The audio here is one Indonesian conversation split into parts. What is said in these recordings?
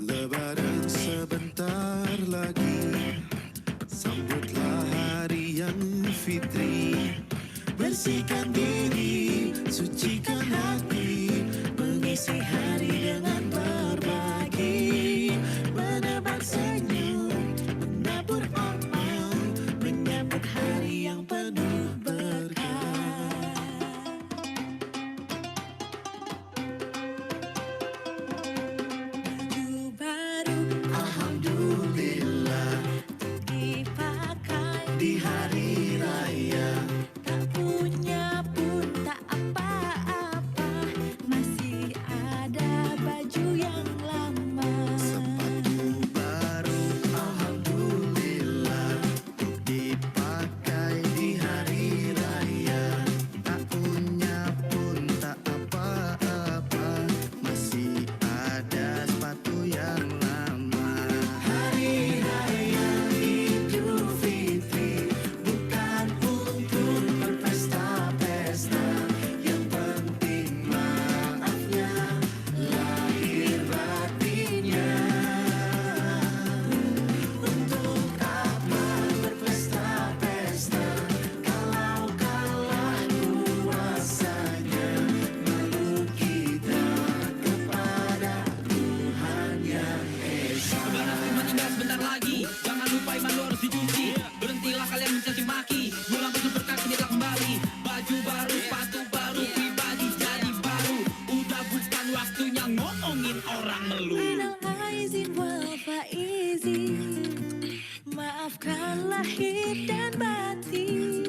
Lebaran sebentar lagi, sambutlah hari yang fitri. Bersihkan diri, sucikan hati, mengisi hari dengan berbagi. Menebar senyum, menabur amal, menyambut hari yang penuh berkah. Baju baru, alhamdulillah, dipakai di hari raya. Tak punya pun tak apa-apa, masih ada baju yang lama. Sepatu baru, alhamdulillah, dipakai di hari raya. Tak punya pun tak apa-apa, masih ada sepatu yang lama. Hari raya Idul Fitri bukan untuk berpesta-pesta, yang penting maafnya, lahir batinnya. Untuk apa berpesta-pesta kalau kalah kuasanya, malu kita kepada Tuhan yang Esa. Lebaran cuma tinggal sebentar lagi, jangan lupa iman lu harus dicuci. Berhentilah kalian mencaci maki, bulan baju berkah kinilah kembali. Baju baru, sepatu baru, pribadi jadi baru. Udah bukan waktunya ngomongin orang melu. Minal aizin wal faizin, maafkan lahir dan batin.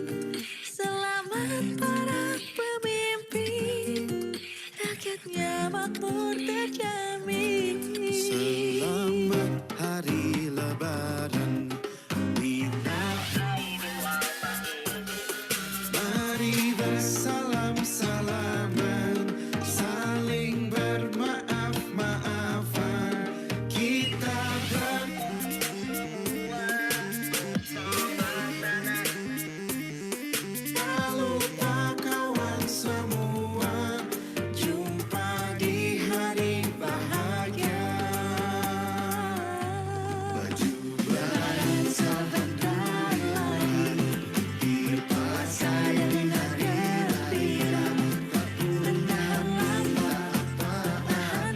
Selamat para pemimpin, rakyatnya makmur terjamin. Selamat hari Lebaran, mari bersalam-salaman, saling bermaaf-maafan. Kita tak lupa kawan semua, jumpa di hari bahagia. Baju baru sebentar lagi, dipakai di hari raya. Tak punya apa-apa,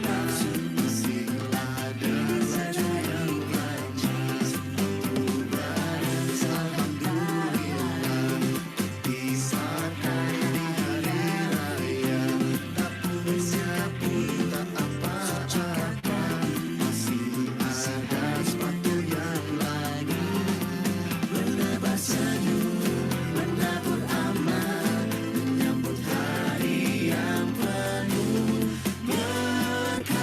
masih ada baju yang lama. Sepatu baru alhamdulillah, dipakai di hari raya. Tak punya pun tak apa-apa, masih ada sepatu yang lagi. Menebar senyum, menabur amal, menyambut hari yang penuh berkah.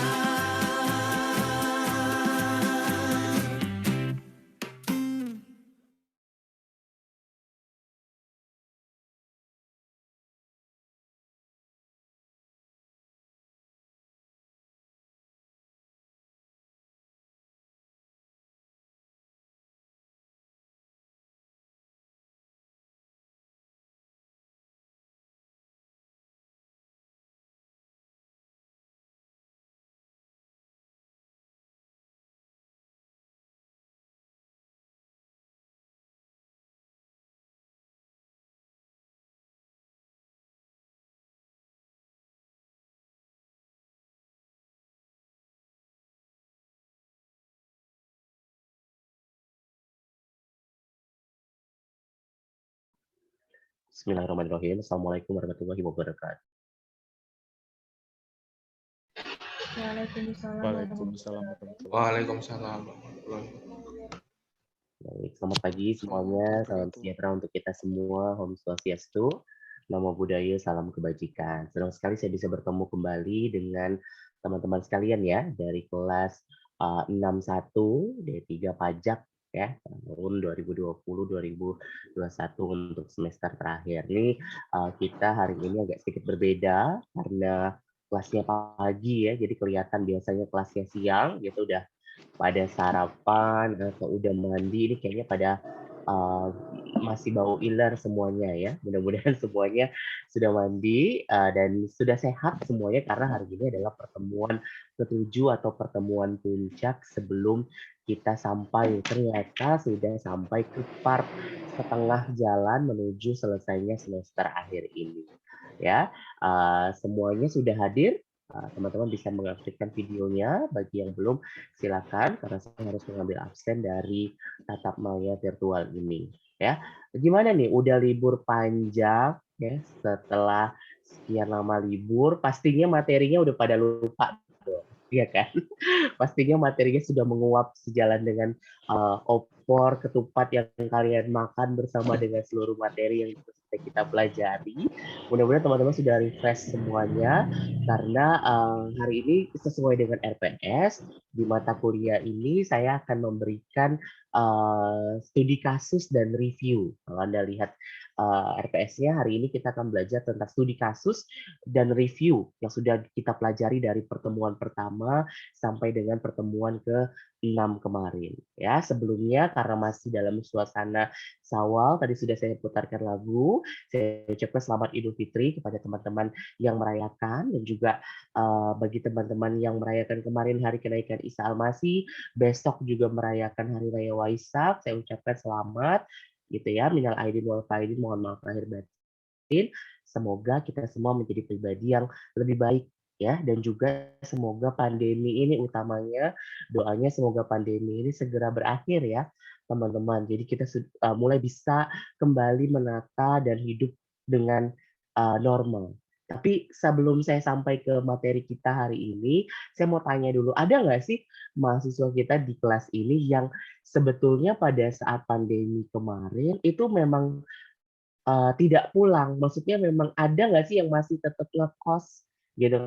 Bismillahirrahmanirrahim. Assalamualaikum warahmatullahi wabarakatuh. Waalaikumsalam warahmatullahi Waalaikumsalam warahmatullahi wabarakatuh. Baik, selamat pagi semuanya. Salam sejahtera untuk kita semua. Om Swastiastu. Namo Buddhaya, salam kebajikan. Senang sekali saya bisa bertemu kembali dengan teman-teman sekalian ya dari kelas 61 D3 Pajak ya tahun 2020-2021 untuk semester terakhir. Ini kita hari ini agak sedikit berbeda karena kelasnya pagi ya, jadi kelihatan biasanya kelasnya siang gitu udah pada sarapan atau udah mandi, ini kayaknya pada uh, masih bau iler semuanya ya. Mudah-mudahan semuanya sudah mandi dan sudah sehat semuanya karena hari ini adalah pertemuan ketujuh atau pertemuan puncak sebelum kita sampai ternyata sudah sampai ke part setengah jalan menuju selesainya semester akhir ini. Ya, semuanya sudah hadir. Teman-teman bisa mengaktifkan videonya. Bagi yang belum, silakan karena saya harus mengambil absen dari tatap maya virtual ini. Ya, gimana nih? Udah libur panjang ya? Setelah sekian lama libur, pastinya materinya udah pada lupa, iya kan? Pastinya materinya sudah menguap sejalan dengan opor, ketupat yang kalian makan bersama dengan seluruh materi yang sudah kita pelajari. Mudah-mudahan teman-teman sudah refresh semuanya karena hari ini sesuai dengan RPS di mata kuliah ini saya akan memberikan studi kasus dan review. Kalau Anda lihat RPS-nya hari ini kita akan belajar tentang studi kasus dan review yang sudah kita pelajari dari pertemuan pertama sampai dengan pertemuan ke-6 kemarin. Ya, sebelumnya karena masih dalam suasana Syawal, tadi sudah saya putarkan lagu. Saya ucapkan selamat Idul Fitri kepada teman-teman yang merayakan dan juga bagi teman-teman yang merayakan kemarin hari kenaikan Isa Al-Masih, besok juga merayakan hari raya Waisak. Saya ucapkan selamat gitu ya. Minal aidin wal faidin, mohon maaf lahir batin. Semoga kita semua menjadi pribadi yang lebih baik ya, dan juga semoga pandemi ini utamanya doanya semoga pandemi ini segera berakhir ya teman-teman. Jadi kita mulai bisa kembali menata dan hidup dengan normal. Tapi sebelum saya sampai ke materi kita hari ini, saya mau tanya dulu, ada nggak sih mahasiswa kita di kelas ini yang sebetulnya pada saat pandemi kemarin itu memang tidak pulang? Maksudnya memang ada nggak sih yang masih tetap ngekos gitu?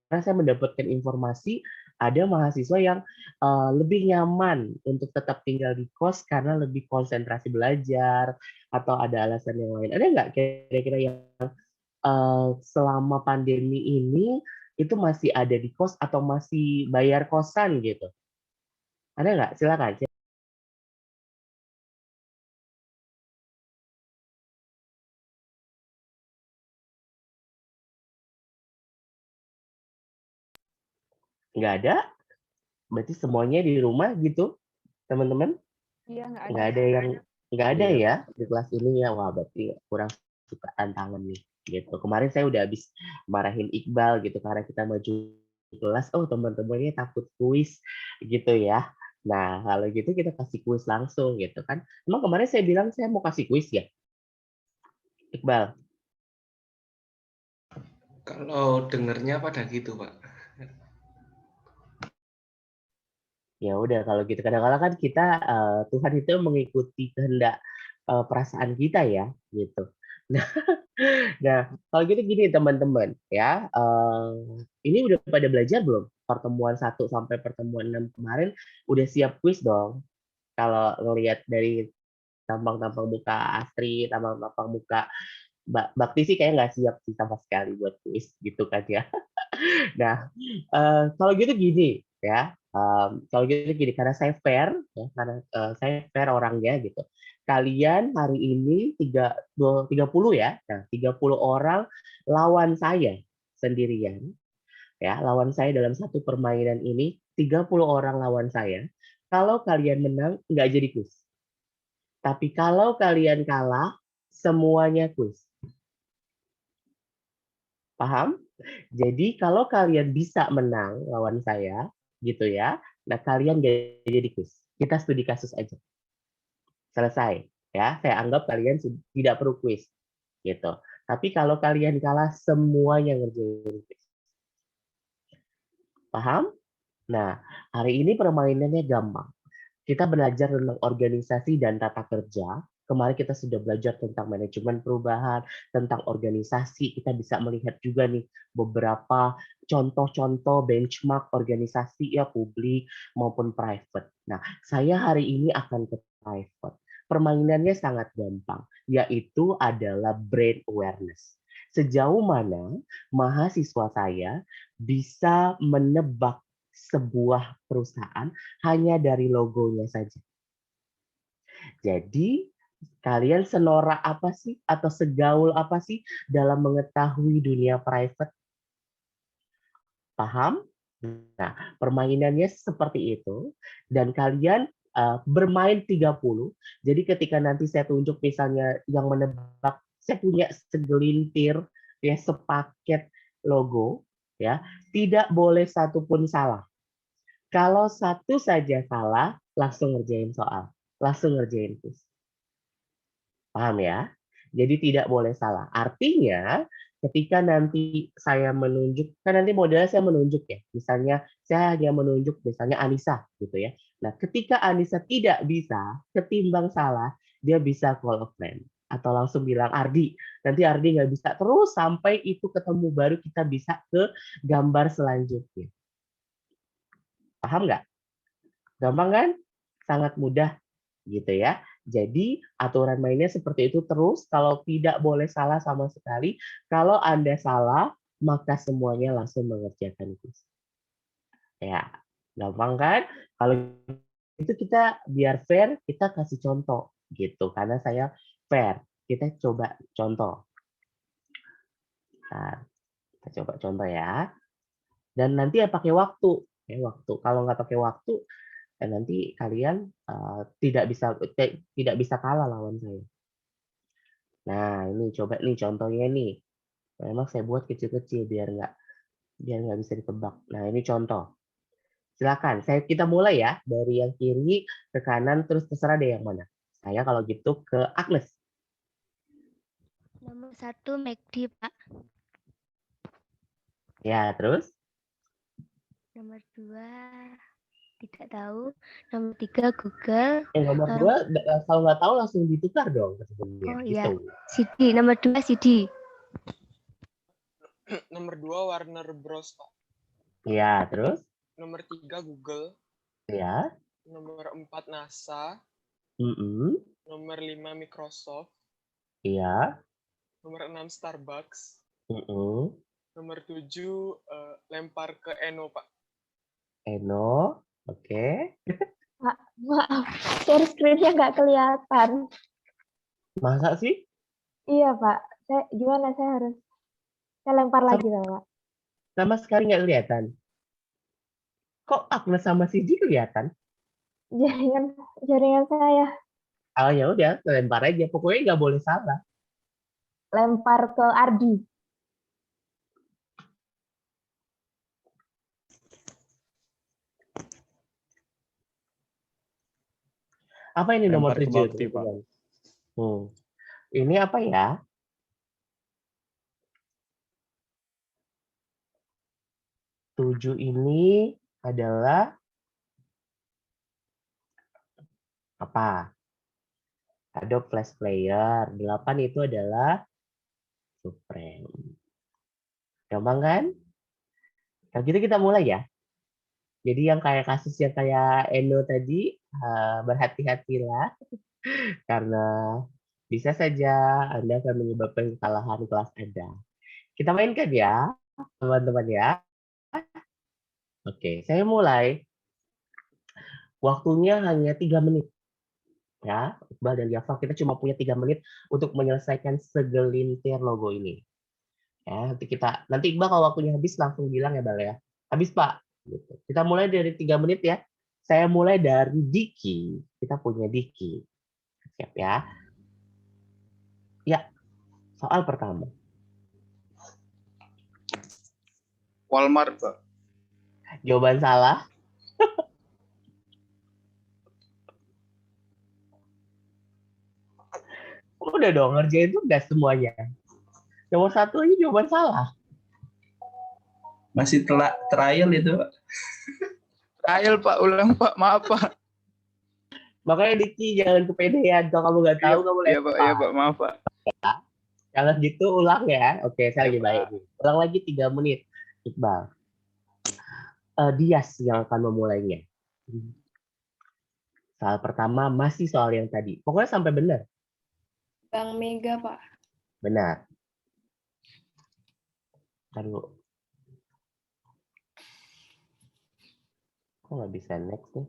Karena saya mendapatkan informasi ada mahasiswa yang lebih nyaman untuk tetap tinggal di kos karena lebih konsentrasi belajar atau ada alasan yang lain. Ada nggak kira-kira yang selama pandemi ini itu masih ada di kos atau masih bayar kosan gitu? Ada nggak? Silakan. Nggak ada? Berarti semuanya di rumah gitu, teman-teman? Iya, nggak ada. Nggak ada yang nggak ada Iya. ya di kelas ini ya. Wah, berarti kurang suka tantangan nih gitu. Kemarin saya udah habis marahin Iqbal gitu karena kita maju kelas, oh teman-temannya takut kuis gitu ya. Nah, kalau gitu kita kasih kuis langsung gitu kan. Emang kemarin saya bilang saya mau kasih kuis ya, Iqbal? Kalau dengernya pada gitu, Pak. Ya udah kalau gitu kadang-kadang kan kita Tuhan itu mengikuti kehendak perasaan kita ya gitu. Nah, nah kalau gitu gini teman-teman ya, ini udah pada belajar belum? Pertemuan 1 sampai pertemuan 6 kemarin udah siap kuis dong. Kalau ngelihat dari tampang-tampang muka Astri, tampang-tampang muka Bakti sih kayak nggak siap sih sama sekali buat kuis gitu kan ya. Nah, kalau gitu gini ya, kalau gitu gini, karena saya fair ya, karena, saya fair orangnya gitu. Kalian hari ini 30 ya, nah 30 orang lawan saya sendirian ya, lawan saya dalam satu permainan ini, 30 orang lawan saya. Kalau kalian menang, nggak jadi kuis. Tapi kalau kalian kalah, semuanya kuis. Paham? Jadi kalau kalian bisa menang lawan saya, gitu ya. Nah, kalian jadi kuis. Kita studi kasus aja. Selesai, ya. Saya anggap kalian tidak perlu kuis, gitu. Tapi kalau kalian kalah, semuanya ngerjain kuis. Paham? Nah, hari ini permainannya gampang. Kita belajar tentang organisasi dan tata kerja. Kemarin kita sudah belajar tentang manajemen perubahan, tentang organisasi. Kita bisa melihat juga nih beberapa contoh-contoh benchmark organisasi ya publik maupun private. Nah, saya hari ini akan ke private. Permainannya sangat gampang, yaitu adalah brand awareness. Sejauh mana mahasiswa saya bisa menebak sebuah perusahaan hanya dari logonya saja. Jadi Kalian senorak apa sih atau segaul apa sih dalam mengetahui dunia private? Paham? Nah, permainannya seperti itu dan kalian bermain 30. Jadi ketika nanti saya tunjuk misalnya yang menebak, saya punya segelintir ya sepaket logo ya, tidak boleh satu pun salah. Kalau satu saja salah, langsung ngerjain soal, langsung ngerjain quiz. Paham ya? Jadi tidak boleh salah. Artinya ketika nanti saya menunjuk, kan nanti modelnya saya menunjuk ya. Misalnya saya hanya menunjuk misalnya Anissa gitu ya. Nah, ketika Anissa tidak bisa, ketimbang salah, dia bisa call a friend atau langsung bilang Ardi. Nanti Ardi nggak bisa terus sampai itu ketemu baru kita bisa ke gambar selanjutnya. Paham nggak? Gampang kan? Sangat mudah gitu ya. Jadi aturan mainnya seperti itu terus. Kalau tidak boleh salah sama sekali. Kalau Anda salah, maka semuanya langsung mengerjakan quiz. Ya, gampang kan? Kalau itu kita biar fair, kita kasih contoh gitu. Karena saya fair. Kita coba contoh. Nah, kita coba contoh ya. Dan nanti ya pakai waktu. Ya, waktu. Kalau nggak pakai waktu, dan nanti kalian tidak bisa kalah lawan saya. Nah, ini coba nih contohnya nih. Memang saya buat kecil-kecil biar nggak bisa ditebak. Nah, ini contoh. Silakan, kita mulai ya dari yang kiri ke kanan terus terserah deh yang mana. Saya kalau gitu ke Agnes. Nomor 1 McD, Pak. Ya, terus Nomor 2 tidak tahu. Nomor 3 Google. nomor dua kalau nggak tahu langsung ditukar dong sebenarnya. Oh iya, Gitu. CD. Nomor 2 CD. Nomor 2 Warner Bros, Pak. Ya, terus Nomor 3 Google. ya. Nomor 4 NASA. Mm-mm. Nomor 5 Microsoft. Iya. Nomor 6 Starbucks. Mm-mm. Nomor 7 lempar ke Eno, Pak. Eno, oke. Pak, maaf. Share screen-nya nggak kelihatan. Masa sih? Iya, Pak. Gimana saya harus lempar lagi, Pak? Sama sekali nggak kelihatan. Kok Agnes sama Sidi kelihatan? Jaringan saya Oh ya udah, lempar aja. Pokoknya nggak boleh salah. lempar ke Ardi. Apa ini nomor Lempar ke 7? Bakti, Pak. Ini apa ya? Tujuh ini adalah apa? Adobe Flash Player. 8 itu adalah Supreme. Gampang kan? Kalau gitu kita mulai ya. Jadi yang kayak kasus yang kayak Eno tadi, berhati-hatilah. Karena bisa saja Anda akan menyebabkan kesalahan kelas Anda. Kita mainkan ya, teman-teman ya. Oke, saya mulai. Waktunya hanya 3 menit. Ya, Iqbal dan Yafa, kita cuma punya 3 menit untuk menyelesaikan segelintir logo ini. Ya, nanti Iqbal kalau waktunya habis langsung bilang ya, Bal ya. Habis, Pak. Gitu. Kita mulai dari 3 menit ya. Saya mulai dari Diki. Kita punya Diki. Siap ya. Ya, soal pertama. Walmart, Pak. Jawaban salah. Udah dong, ngerjain itu udah semuanya. Nomor 1 aja jawaban salah. Masih trial itu, Pak. Trial, Pak. Ulang, Pak. Maaf, Pak. Makanya Diki jangan kepedean. Kalau kamu nggak tahu, kamu Iya, Pak. lempar. Iya, Pak. Maaf, Pak. Jangan gitu, ulang ya. Oke, saya Iya, lagi baik Pak. nih. Ulang lagi 3 menit. Iqbal. Dias yang akan memulainya. Soal pertama masih soal yang tadi. Pokoknya sampai benar. Bang Mega, Pak. Benar. Aduh. Kok nggak bisa next nih?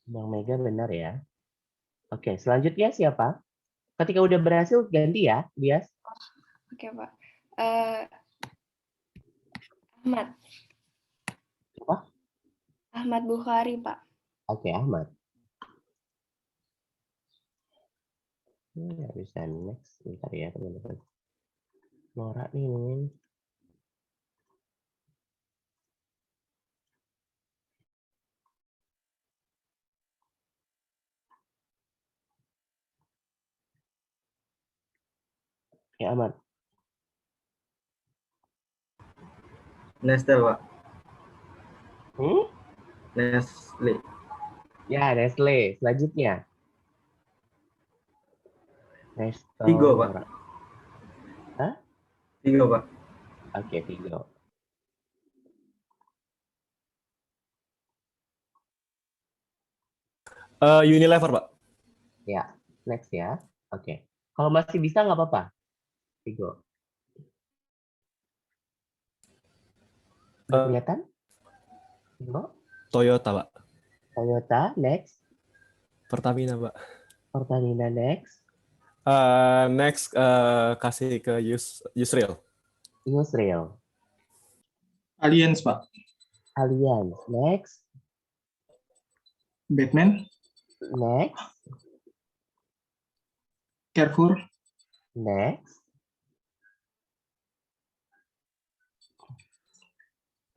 Bang Mega benar ya. Oke, selanjutnya siapa? Ketika udah berhasil ganti ya, Bias. Oke, Pak. Ahmad. Apa? Ahmad Bukhari, Pak. Oke, Ahmad. Nggak bisa next. Bentar ya, teman-teman. Nora nih, mungkin. Ya, Ahmad. Nestle, Pak. Hmm? Nestle. Ya, Nestle. Selanjutnya. Nestle. Tigo, Pak. Nora. Hah? Tigo, Pak. Oke, Tigo. Unilever, Pak. Ya, next ya. Oke. Kalau masih bisa nggak apa-apa. Tigo. Udah kelihatan? Tigo. Toyota, Pak. Toyota, next. Pertamina, Pak. Pertamina, next. Next, kasih ke Yusril. Yusril. Allianz, Pak. Allianz, next. Batman. Next. Carrefour. Next.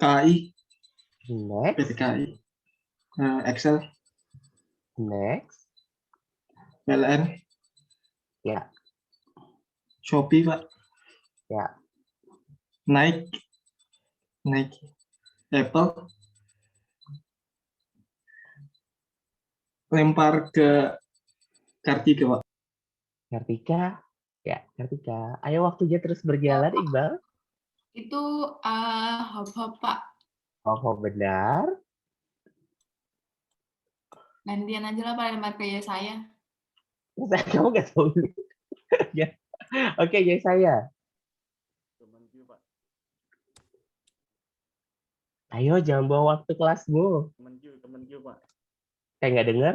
KAI. Next. PT KAI. Excel. Next. PLN. Ya, Shopee, Pak. ya. Nike. Apple. Lempar ke Kartika, Pak. Kartika. Ya, Kartika. Ayo waktunya terus berjalan, Iqbal. Itu hop-hop, Pak. Oh, benar. Gantian aja lah, Pak, lempar ke saya. Kamu nggak tahu ini. Ya. Oke, jadi saya. Ayo, jangan bawa waktu kelasmu. Kemenkyu, Pak. Kayak nggak dengar?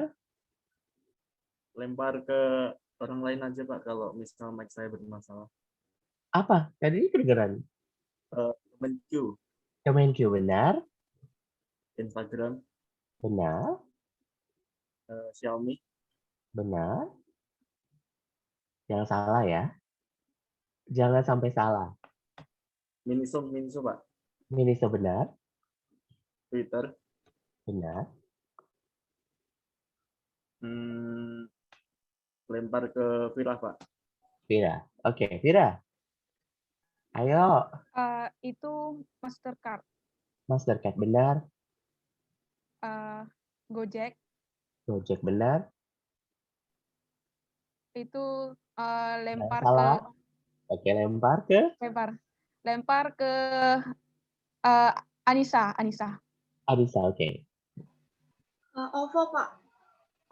Lempar ke orang lain aja, Pak, kalau misal mic saya bermasalah. Apa? Tadi kedengeran. Kemenkyu, Kemenkyu, benar. Instagram, Benar. Xiaomi, Benar. Jangan salah ya. Jangan sampai salah. Miniso, Pak. Miniso, benar. Twitter, Benar. lempar ke Vira, Pak. Vira. Oke, Vira. Ayo. Itu Mastercard, Mastercard, benar. Gojek, Gojek, benar. itu Jangan lempar salah. Oke, lempar ke Anissa. Adisa, oke. OVO, Pak.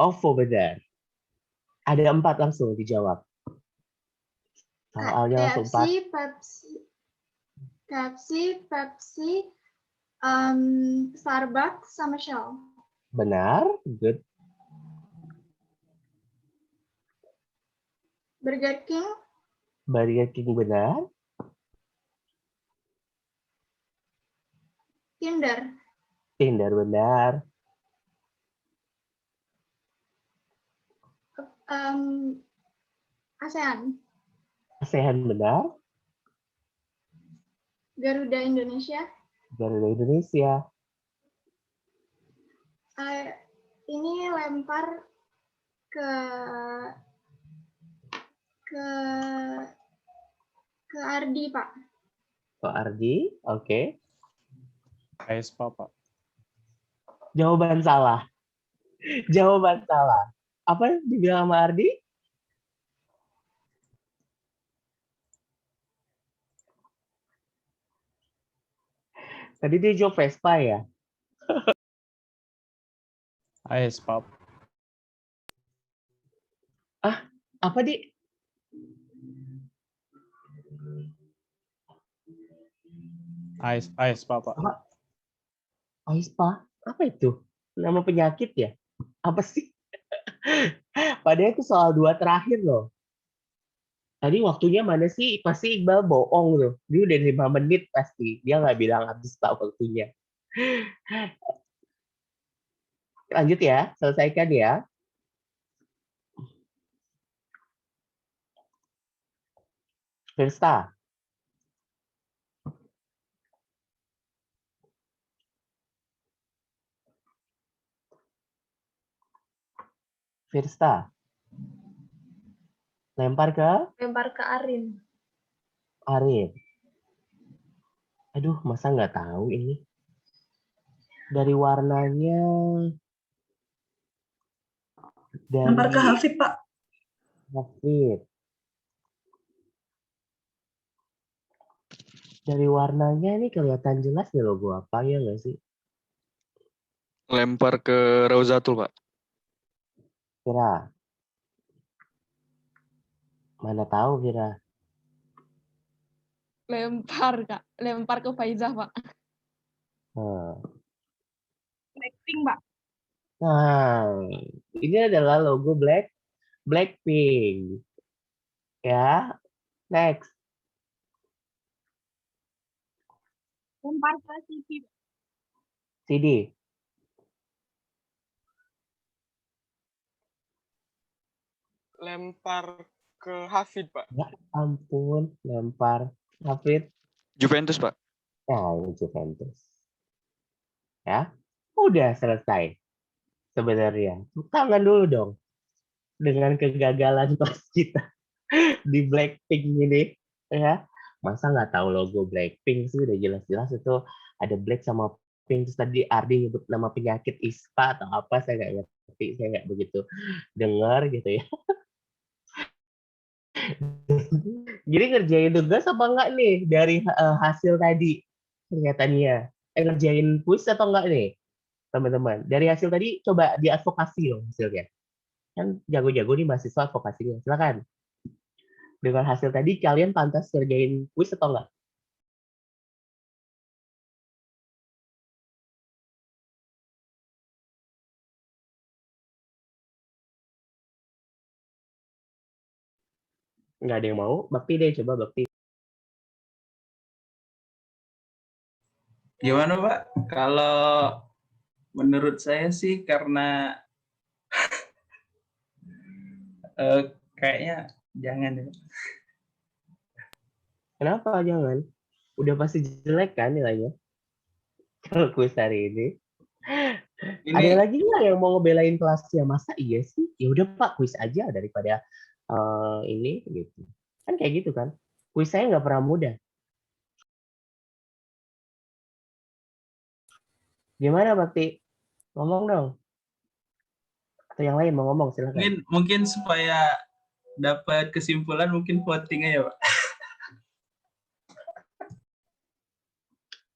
OVO, benar. Ada 4 langsung dijawab. Soalnya langsung 4. Pepsi, Starbucks, sama Shell. Benar. Good. Burger King, Burger King, benar. Tinder, Tinder, benar. ASEAN, ASEAN, benar. Garuda Indonesia. Garuda Indonesia. Ini lempar ke Ardi, Pak. Ke Ardi, oke. Aespa, Pak. Jawaban salah. Jawaban salah. Apa yang dibilang sama Ardi? Tadi dia jawab Vespa ya? Aespa. Apa, Di? Aespa, Pak. Aespa? Apa itu? Nama penyakit ya? Apa sih? Padahal itu soal 2 terakhir loh. Tadi waktunya mana sih? Pasti Iqbal bohong tuh. Dia udah 5 menit pasti. Dia nggak bilang habis pak waktunya. Lanjut ya, selesaikan ya. Firsta. Firsta. Lempar ke Lempar ke Arin. Arif. Aduh, masa nggak tahu ini? Dari warnanya, Lempar ke dari Hafid, Pak. Hafid. Dari warnanya ini kelihatan jelas nih logo apa ya nggak sih? Lempar ke Rauzatul, Pak. Kira. Mana tahu Kira. Lempar, Kak. Lempar ke Faizah, Pak. Blackpink, Pak. Nah, ini adalah logo Blackpink. Ya, next. Lempar ke Siti. CD. Lempar ke Hafid, Pak. Ya ampun, lempar. Hafid. Juventus, Pak. Nah, ini Juventus. Ya, udah selesai. Sebenarnya. Tepuk tangan dulu dong. Dengan kegagalan pas kita di Blackpink ini. Ya, masa nggak tahu logo Blackpink sih? Udah jelas-jelas itu ada black sama pink. Terus tadi Ardi nyebut nama penyakit ISPA atau apa, saya nggak ngerti. Saya nggak begitu dengar gitu ya. Jadi ngerjain tugas apa enggak nih dari hasil tadi kegiatannya? Ngerjain kuis atau enggak nih, teman-teman? Dari hasil tadi coba diadvokasi loh hasilnya. Kan jago-jago nih mahasiswa advokasinya. Silakan. Dengan hasil tadi kalian pantas ngerjain kuis atau enggak? Nggak ada yang mau? Bakti deh, coba Bakti. Gimana, Pak? Kalau menurut saya sih karena kayaknya jangan ya. Kenapa jangan? Udah pasti jelek kan nilainya? Kalau kuis hari ini. Ada lagi nggak yang mau ngebelain kelasnya? Masa iya sih? Ya udah Pak, kuis aja daripada ini gitu. Kan kayak gitu kan? Kuis saya nggak pernah mudah. Gimana Bakti? Ngomong dong. Atau yang lain mau ngomong silakan. Mungkin supaya dapat kesimpulan mungkin voting aja, Pak.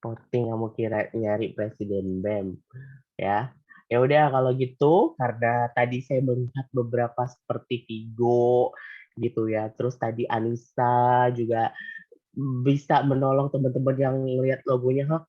Voting kamu kira nyari presiden BEM ya. Ya udah kalau gitu, karena tadi saya melihat beberapa seperti Vigo gitu ya. Terus tadi Anissa juga bisa menolong teman-teman yang lihat logonya, hah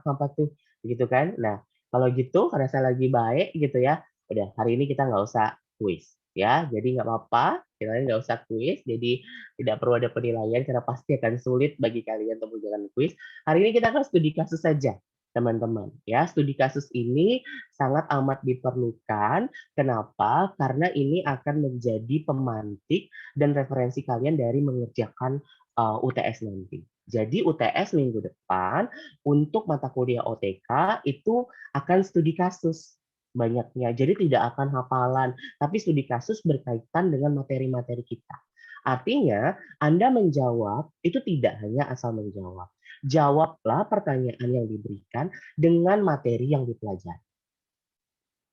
apa tuh gitu kan. Nah kalau gitu karena saya lagi baik gitu ya, udah hari ini kita nggak usah kuis ya, jadi nggak apa-apa, kalian nggak usah kuis, jadi tidak perlu ada penilaian karena pasti akan sulit bagi kalian untuk menjalankan kuis. Hari ini kita akan studi kasus saja teman-teman ya. Studi kasus ini sangat amat diperlukan. Kenapa? Karena ini akan menjadi pemantik dan referensi kalian dari mengerjakan UTS nanti. Jadi UTS minggu depan untuk mata kuliah OTK itu akan studi kasus banyaknya. Jadi tidak akan hafalan, tapi studi kasus berkaitan dengan materi-materi kita. Artinya, Anda menjawab itu tidak hanya asal menjawab. Jawablah pertanyaan yang diberikan dengan materi yang dipelajari.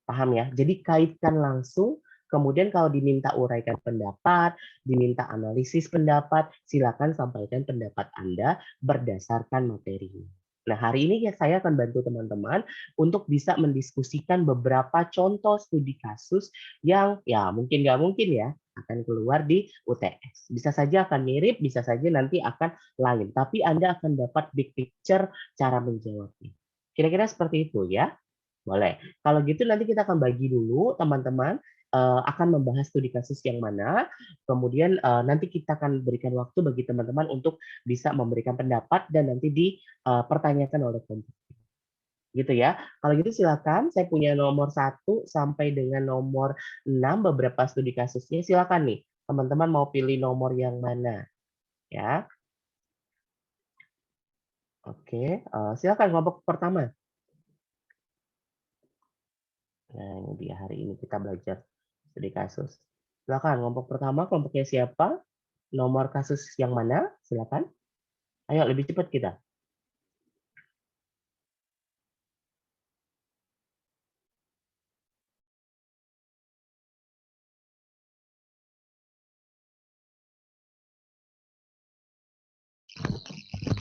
Paham ya? Jadi kaitkan langsung. Kemudian kalau diminta uraikan pendapat, diminta analisis pendapat, silakan sampaikan pendapat Anda berdasarkan materinya. Nah, hari ini ya saya akan bantu teman-teman untuk bisa mendiskusikan beberapa contoh studi kasus yang ya mungkin nggak mungkin ya akan keluar di UTS. Bisa saja akan mirip, bisa saja nanti akan lain. Tapi Anda akan dapat big picture cara menjawabnya. Kira-kira seperti itu ya. Boleh. Kalau gitu nanti kita akan bagi dulu teman-teman akan membahas studi kasus yang mana, kemudian nanti kita akan berikan waktu bagi teman-teman untuk bisa memberikan pendapat dan nanti dipertanyakan oleh kelompok. Gitu ya. Kalau gitu silakan, saya punya nomor 1 sampai dengan nomor 6 beberapa studi kasusnya. Silakan nih, teman-teman mau pilih nomor yang mana? Ya. Oke, silakan kelompok pertama. Nah, ini dia hari ini kita belajar studi kasus. Silakan kelompok pertama, kelompoknya siapa? Nomor kasus yang mana? Silakan. Ayo lebih cepat kita.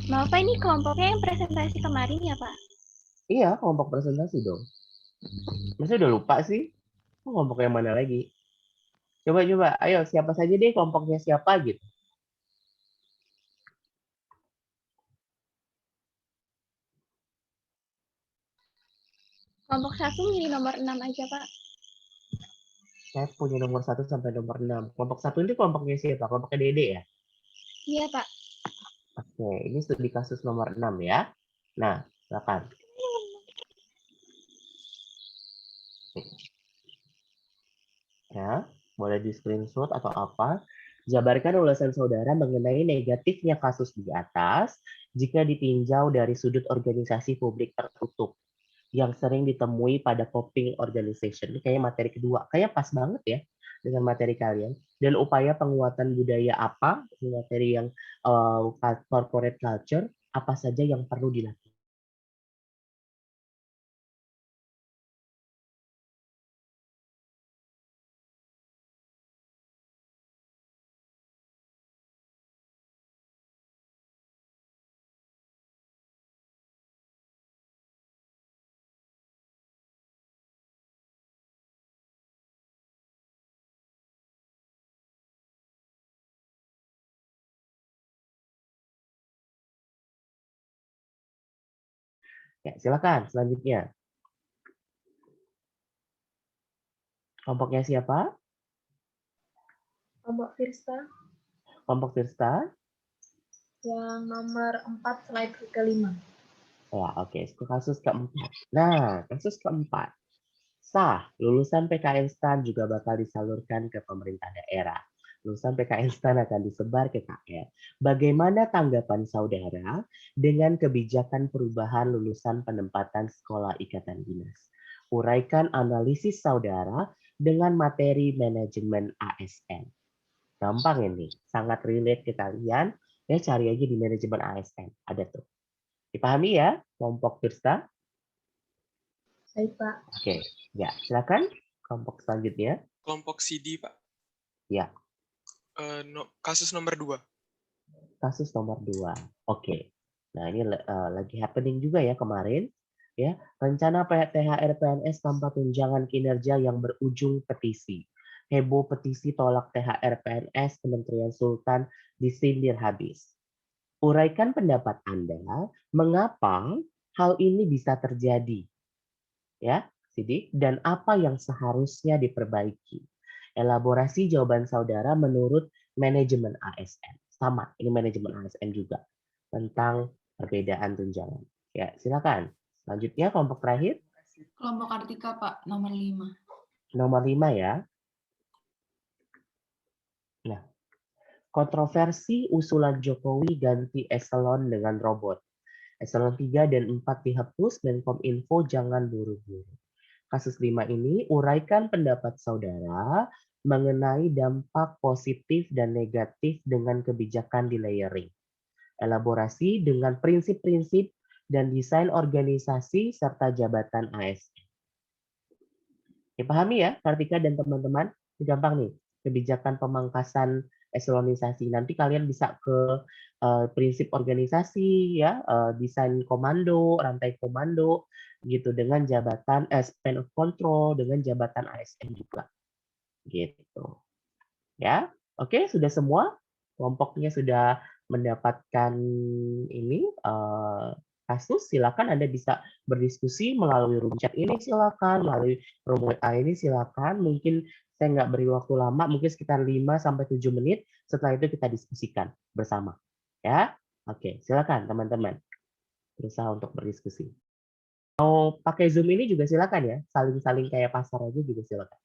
Maaf Pak, ini kelompoknya yang presentasi kemarin ya Pak? Iya, kelompok presentasi dong. Masa udah lupa sih? Kelompok yang mana lagi? Coba, ayo siapa saja deh kelompoknya siapa gitu. Kelompok 1 milih nomor 6 aja Pak. Saya punya nomor 1 sampai nomor 6. Kelompok 1 ini kelompoknya siapa? Kelompoknya Dede ya? Iya Pak. Oke, ini studi kasus nomor 6 ya. Nah, silakan. Ya, boleh di screenshot atau apa. Jabarkan ulasan saudara mengenai negatifnya kasus di atas jika ditinjau dari sudut organisasi publik tertutup yang sering ditemui pada coping organization. Ini kayaknya materi kedua. Kayak pas banget ya dengan materi kalian. Dan upaya penguatan budaya apa? Ini materi yang corporate culture. Apa saja yang perlu dilakukan? Ya, silakan selanjutnya. Kelompoknya siapa? Kelompok Firsta Kelompok Tirsta. yang nomor 4 slide kelima. Ya, oke. Kasus keempat. Nah, kasus keempat. Sah, lulusan PKN STAN juga bakal disalurkan ke pemerintah daerah. Lulusan PKN STAN akan disebar ke KR. Bagaimana tanggapan saudara dengan kebijakan perubahan lulusan penempatan sekolah ikatan dinas? Uraikan analisis saudara dengan materi manajemen ASN. Gampang ini, sangat relate ke kalian. Ya, cari aja di manajemen ASN. Ada tuh. Dipahami ya, kelompok Tirsta? Baik Pak. Oke, ya silakan kelompok selanjutnya. Kelompok CD, Pak. Ya. Kasus nomor 2. Kasus nomor 2. Oke. Nah, ini lagi happening juga ya kemarin. Ya, rencana THR PNS tanpa tunjangan kinerja yang berujung petisi. Heboh petisi tolak THR PNS Kementerian Sultan disindir habis. Uraikan pendapat Anda, mengapa hal ini bisa terjadi? Ya, Sidik, dan apa yang seharusnya diperbaiki? Elaborasi jawaban saudara menurut manajemen ASN. Sama, ini manajemen ASN juga. Tentang perbedaan tunjangan. Ya, silakan. Selanjutnya kelompok terakhir. Kelompok Kartika, Pak, nomor 5. Nomor 5 ya. Nah, kontroversi usulan Jokowi ganti eselon dengan robot. Eselon 3 dan 4 dihapus, Menkominfo jangan buru-buru. Kasus 5 ini, uraikan pendapat saudara mengenai dampak positif dan negatif dengan kebijakan di layering. Elaborasi dengan prinsip-prinsip dan desain organisasi serta jabatan ASN. Dipahami ya, Kartika dan teman-teman? Gampang nih, kebijakan pemangkasan eselonisasi. Nanti kalian bisa ke prinsip organisasi, ya, desain komando, rantai komando, gitu dengan jabatan span of control dengan jabatan ASN juga, gitu. Ya, oke, sudah semua kelompoknya sudah mendapatkan ini kasus, silakan Anda bisa berdiskusi melalui room chat ini silakan, melalui room WA ini silakan. Mungkin saya nggak beri waktu lama, mungkin sekitar 5 sampai 7 menit. Setelah itu kita diskusikan bersama. Ya, oke, silakan teman-teman berusaha untuk berdiskusi. Mau pakai Zoom ini juga silakan ya, saling-saling kayak pasar aja juga silakan.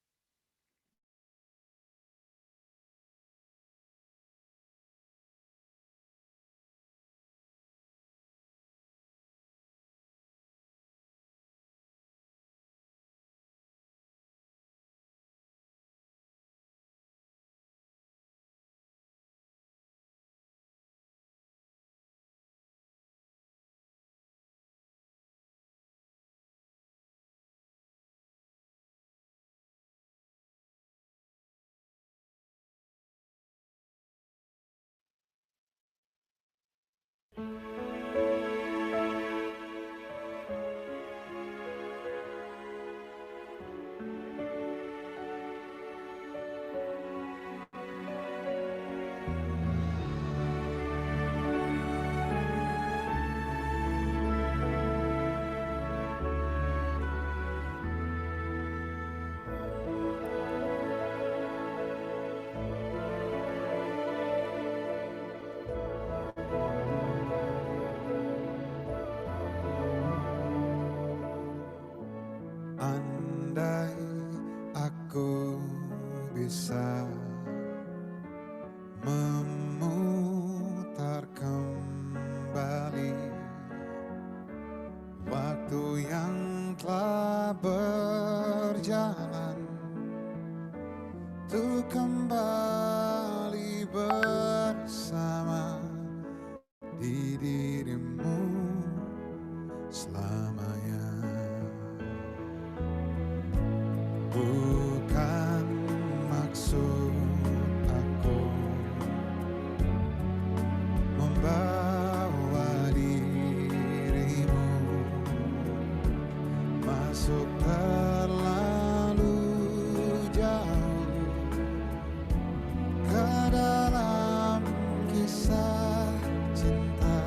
Andai aku bisa memutar kembali waktu yang telah berjalan, untuk kembali bersama di dirimu selamanya. Bukan maksud aku membawa dirimu masuk terlalu jauh ke dalam kisah cinta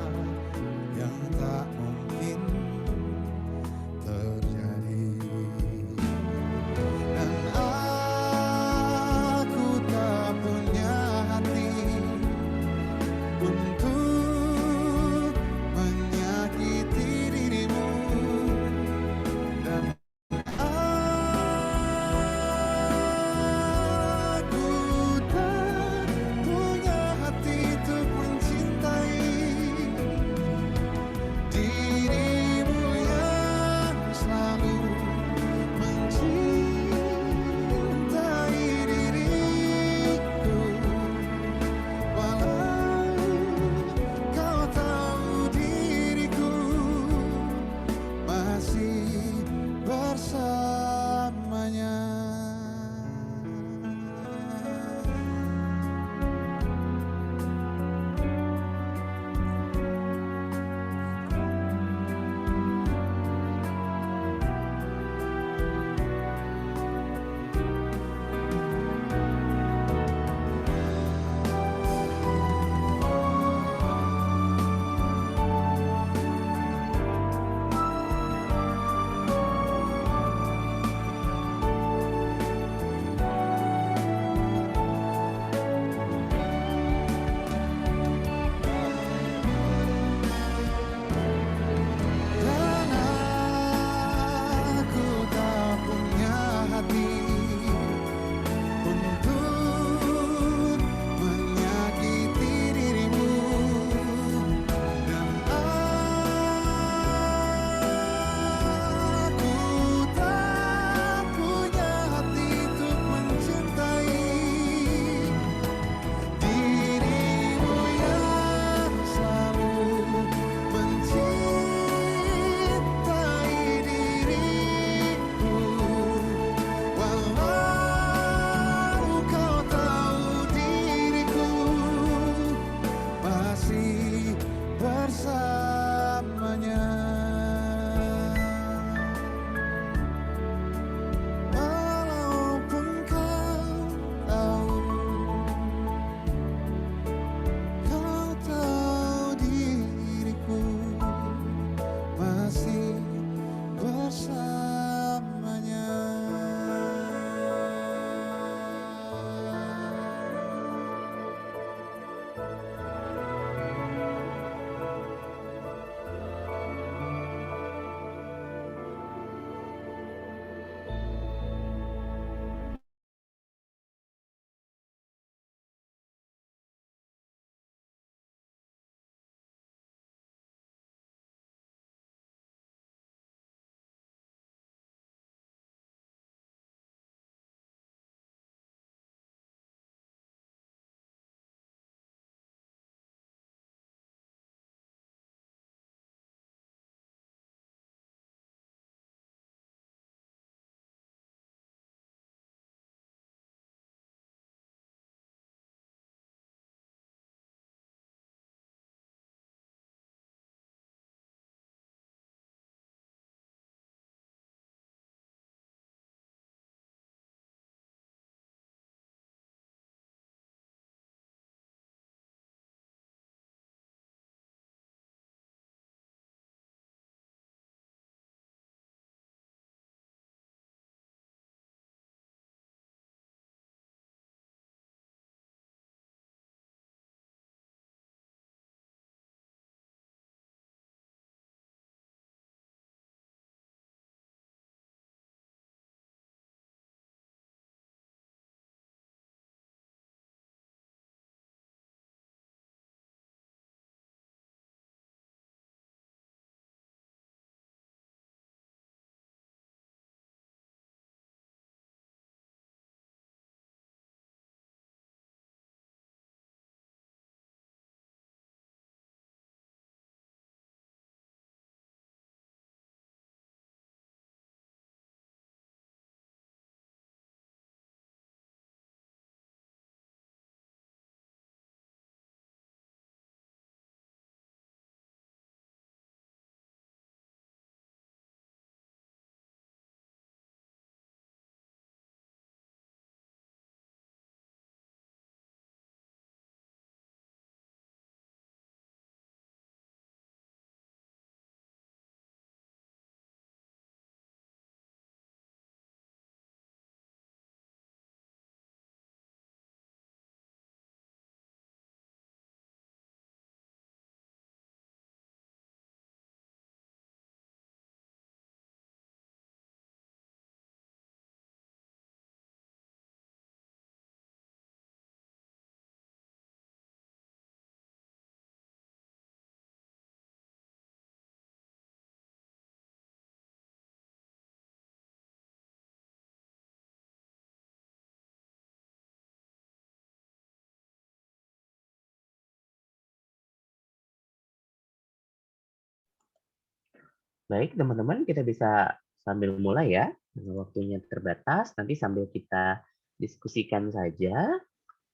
Baik, teman-teman, kita bisa sambil mulai ya. Karena waktunya terbatas, nanti sambil kita diskusikan saja,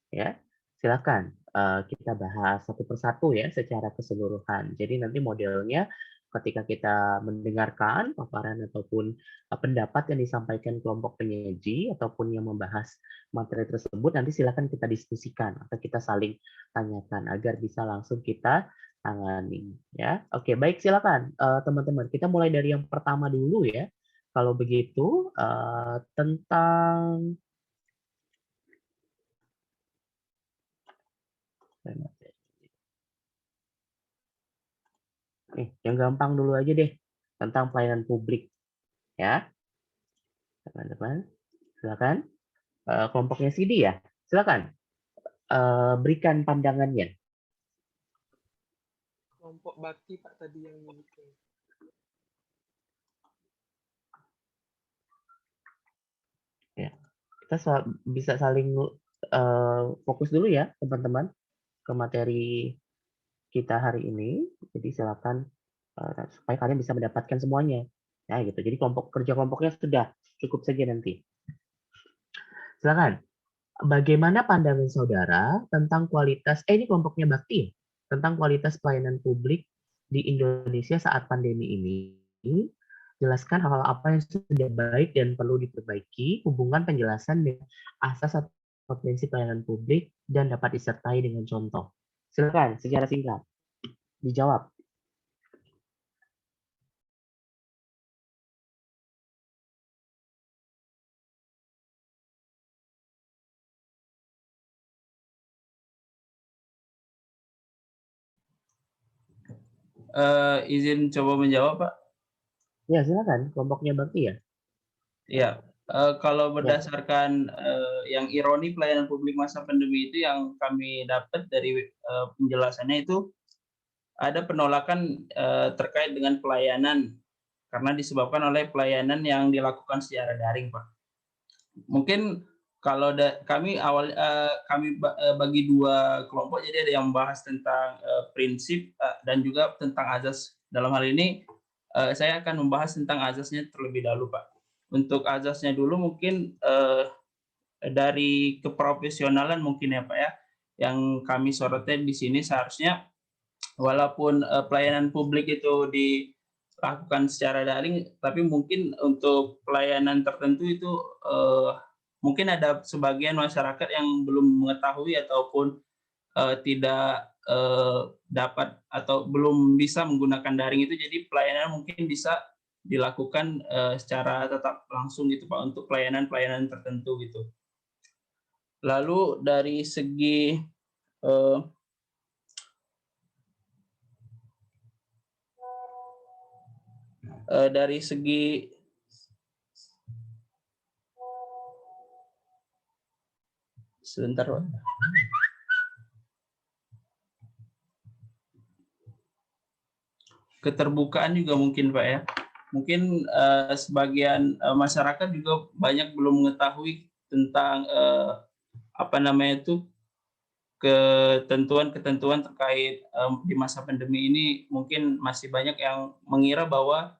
ya. Silakan kita bahas satu persatu ya secara keseluruhan. Jadi nanti modelnya ketika kita mendengarkan paparan ataupun pendapat yang disampaikan kelompok penyaji ataupun yang membahas materi tersebut, nanti silakan kita diskusikan atau kita saling tanyakan agar bisa langsung kita tangani ya. Oke, baik, silakan teman-teman. Kita mulai dari yang pertama dulu ya. Kalau begitu tentang yang gampang dulu aja deh tentang pelayanan publik ya. Teman-teman, silakan. Kelompoknya Sidi ya, silakan berikan pandangannya. Kelompok bakti Pak tadi yang gitu. Ya, kita bisa saling fokus dulu ya teman-teman ke materi kita hari ini. Jadi silakan supaya kalian bisa mendapatkan semuanya. Ya gitu. Jadi kerja kelompoknya sudah cukup saja nanti. Silakan. Bagaimana pandangan saudara tentang kualitas ini kelompoknya Bakti ya, tentang kualitas pelayanan publik di Indonesia saat pandemi ini? Jelaskan hal-hal apa yang sudah baik dan perlu diperbaiki, hubungan penjelasan dengan asas atau prinsip pelayanan publik dan dapat disertai dengan contoh. Silakan secara singkat dijawab. Izin coba menjawab, Pak. Ya, silakan. Kelompoknya Bakti ya? Iya. Kalau berdasarkan yang ironi pelayanan publik masa pandemi itu yang kami dapat dari penjelasannya itu ada penolakan terkait dengan pelayanan karena disebabkan oleh pelayanan yang dilakukan secara daring, Pak. Mungkin kalau kami bagi dua kelompok, jadi ada yang membahas tentang prinsip dan juga tentang azas. Dalam hal ini saya akan membahas tentang azasnya terlebih dahulu, Pak. Untuk azasnya dulu mungkin dari keprofesionalan mungkin ya Pak ya, yang kami sorotnya di sini seharusnya walaupun pelayanan publik itu dilakukan secara daring, tapi mungkin untuk pelayanan tertentu itu mungkin ada sebagian masyarakat yang belum mengetahui ataupun tidak dapat atau belum bisa menggunakan daring itu, jadi pelayanan mungkin bisa dilakukan secara tetap langsung gitu Pak untuk pelayanan-pelayanan tertentu gitu. Lalu dari segi sebentar Pak. Keterbukaan juga mungkin Pak ya. Mungkin sebagian masyarakat juga banyak belum mengetahui tentang ketentuan-ketentuan terkait di masa pandemi ini. Mungkin masih banyak yang mengira bahwa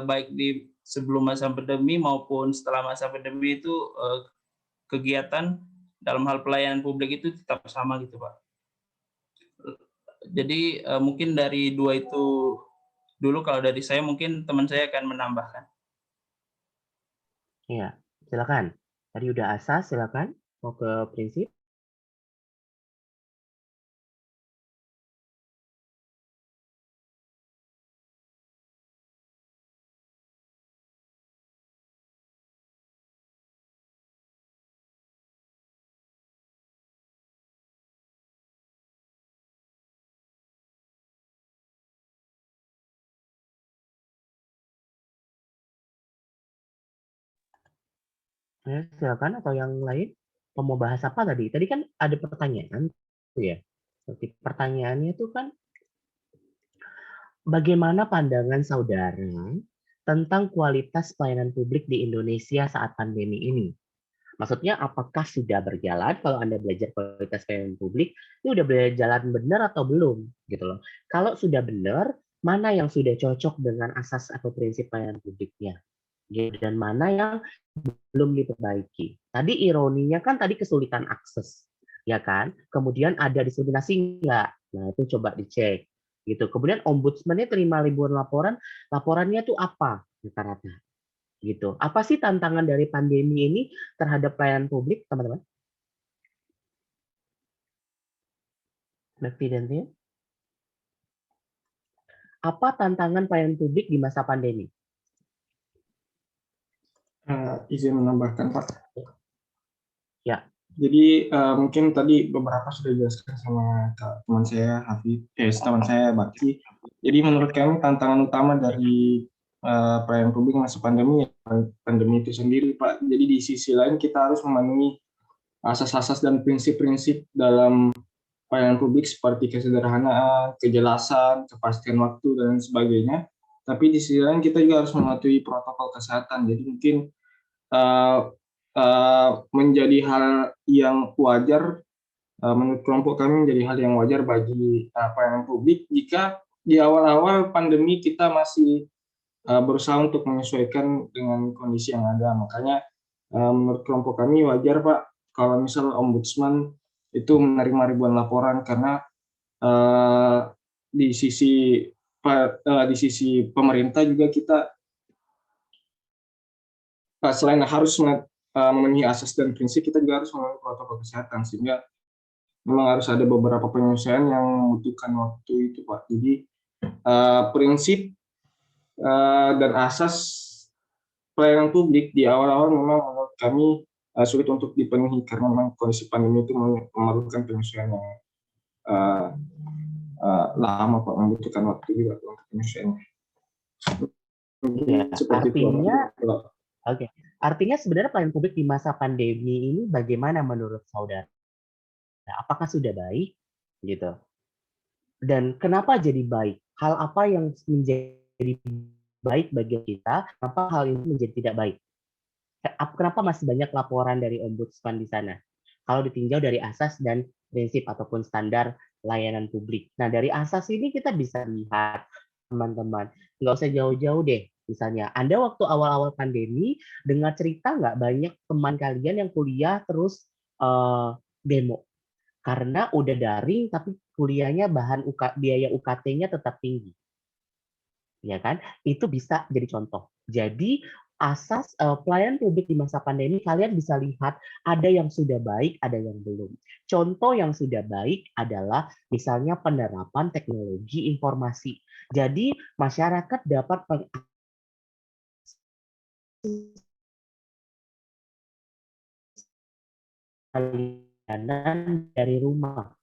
baik di sebelum masa pandemi maupun setelah masa pandemi itu kegiatan dalam hal pelayanan publik itu tetap sama gitu Pak. Jadi mungkin dari dua itu dulu, kalau dari saya mungkin teman saya akan menambahkan. Iya, silakan. Tadi udah asas, silakan. Mau ke prinsip. Ya, silakan, atau yang lain mau bahas apa tadi? Tadi kan ada pertanyaan tuh ya. Seperti pertanyaannya itu kan bagaimana pandangan saudara tentang kualitas pelayanan publik di Indonesia saat pandemi ini? Maksudnya apakah sudah berjalan? Kalau Anda belajar kualitas pelayanan publik, ini udah berjalan benar atau belum gitu loh. Kalau sudah benar, mana yang sudah cocok dengan asas atau prinsip pelayanan publiknya, gitu, dan mana yang belum diperbaiki. Tadi ironinya kan tadi kesulitan akses, ya kan? Kemudian ada diskriminasi nggak? Nah itu coba dicek, gitu. Kemudian ombudsman-nya terima ribuan laporan, laporannya tuh apa rata-rata, gitu. Apa sih tantangan dari pandemi ini terhadap pelayanan publik, teman-teman? Bakti dan Tia? Apa tantangan pelayanan publik di masa pandemi? Izin menambahkan, Pak. Ya. Jadi mungkin tadi beberapa sudah dijelaskan sama teman saya teman saya Bakti. Jadi menurut kami tantangan utama dari pelayanan publik masa pandemi itu sendiri, Pak. Jadi di sisi lain kita harus memenuhi asas-asas dan prinsip-prinsip dalam pelayanan publik seperti kesederhanaan, kejelasan, kepastian waktu dan sebagainya. Tapi di sisi lain kita juga harus mematuhi protokol kesehatan. Jadi mungkin menjadi hal yang wajar menurut kelompok kami menjadi hal yang wajar bagi pelayanan publik jika di awal-awal pandemi kita masih berusaha untuk menyesuaikan dengan kondisi yang ada. Makanya menurut kelompok kami wajar, Pak, kalau misal ombudsman itu menerima ribuan laporan karena di sisi pemerintah juga kita selain harus memenuhi asas dan prinsip, kita juga harus memenuhi protokol kesehatan, sehingga memang harus ada beberapa penyesuaian yang membutuhkan waktu itu, Pak. Jadi prinsip dan asas pelayanan publik di awal-awal memang menurut kami sulit untuk dipenuhi karena memang kondisi pandemi itu memerlukan penyesuaian yang lama, Pak, membutuhkan waktu juga untuk penyesuaiannya. Ya, artinya sebenarnya pelayanan publik di masa pandemi ini bagaimana menurut saudara? Apakah sudah baik, gitu? Dan kenapa jadi baik? Hal apa yang menjadi baik bagi kita? Kenapa hal ini menjadi tidak baik? Kenapa masih banyak laporan dari ombudsman di sana? Kalau ditinjau dari asas dan prinsip ataupun standar layanan publik. Nah, dari asas ini kita bisa lihat, teman-teman, nggak usah jauh-jauh deh. Misalnya, Anda waktu awal-awal pandemi dengar cerita nggak banyak teman kalian yang kuliah terus demo karena udah daring tapi kuliahnya biaya UKT-nya tetap tinggi, ya kan? Itu bisa jadi contoh. Jadi asas pelayanan publik di masa pandemi kalian bisa lihat ada yang sudah baik, ada yang belum. Contoh yang sudah baik adalah misalnya penerapan teknologi informasi. Jadi masyarakat dapat layanan dari rumah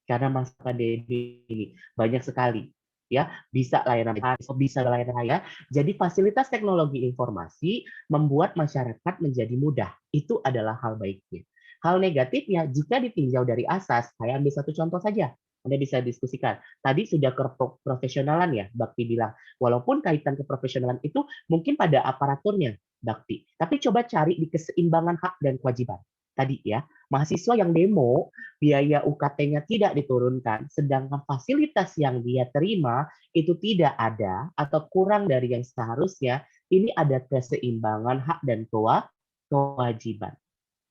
karena masa pandemi ini banyak sekali, ya, bisa layanan raya. Jadi fasilitas teknologi informasi membuat masyarakat menjadi mudah. Itu adalah hal baiknya. Hal negatifnya jika ditinjau dari asas, saya ambil satu contoh saja. Anda bisa diskusikan. Tadi sudah keprofesionalan ya, Bakti bilang. Walaupun kaitan keprofesionalan itu mungkin pada aparaturnya, Bakti. Tapi coba cari di keseimbangan hak dan kewajiban. Tadi ya, mahasiswa yang demo, biaya UKT-nya tidak diturunkan, sedangkan fasilitas yang dia terima itu tidak ada atau kurang dari yang seharusnya, ini ada keseimbangan hak dan kewajiban.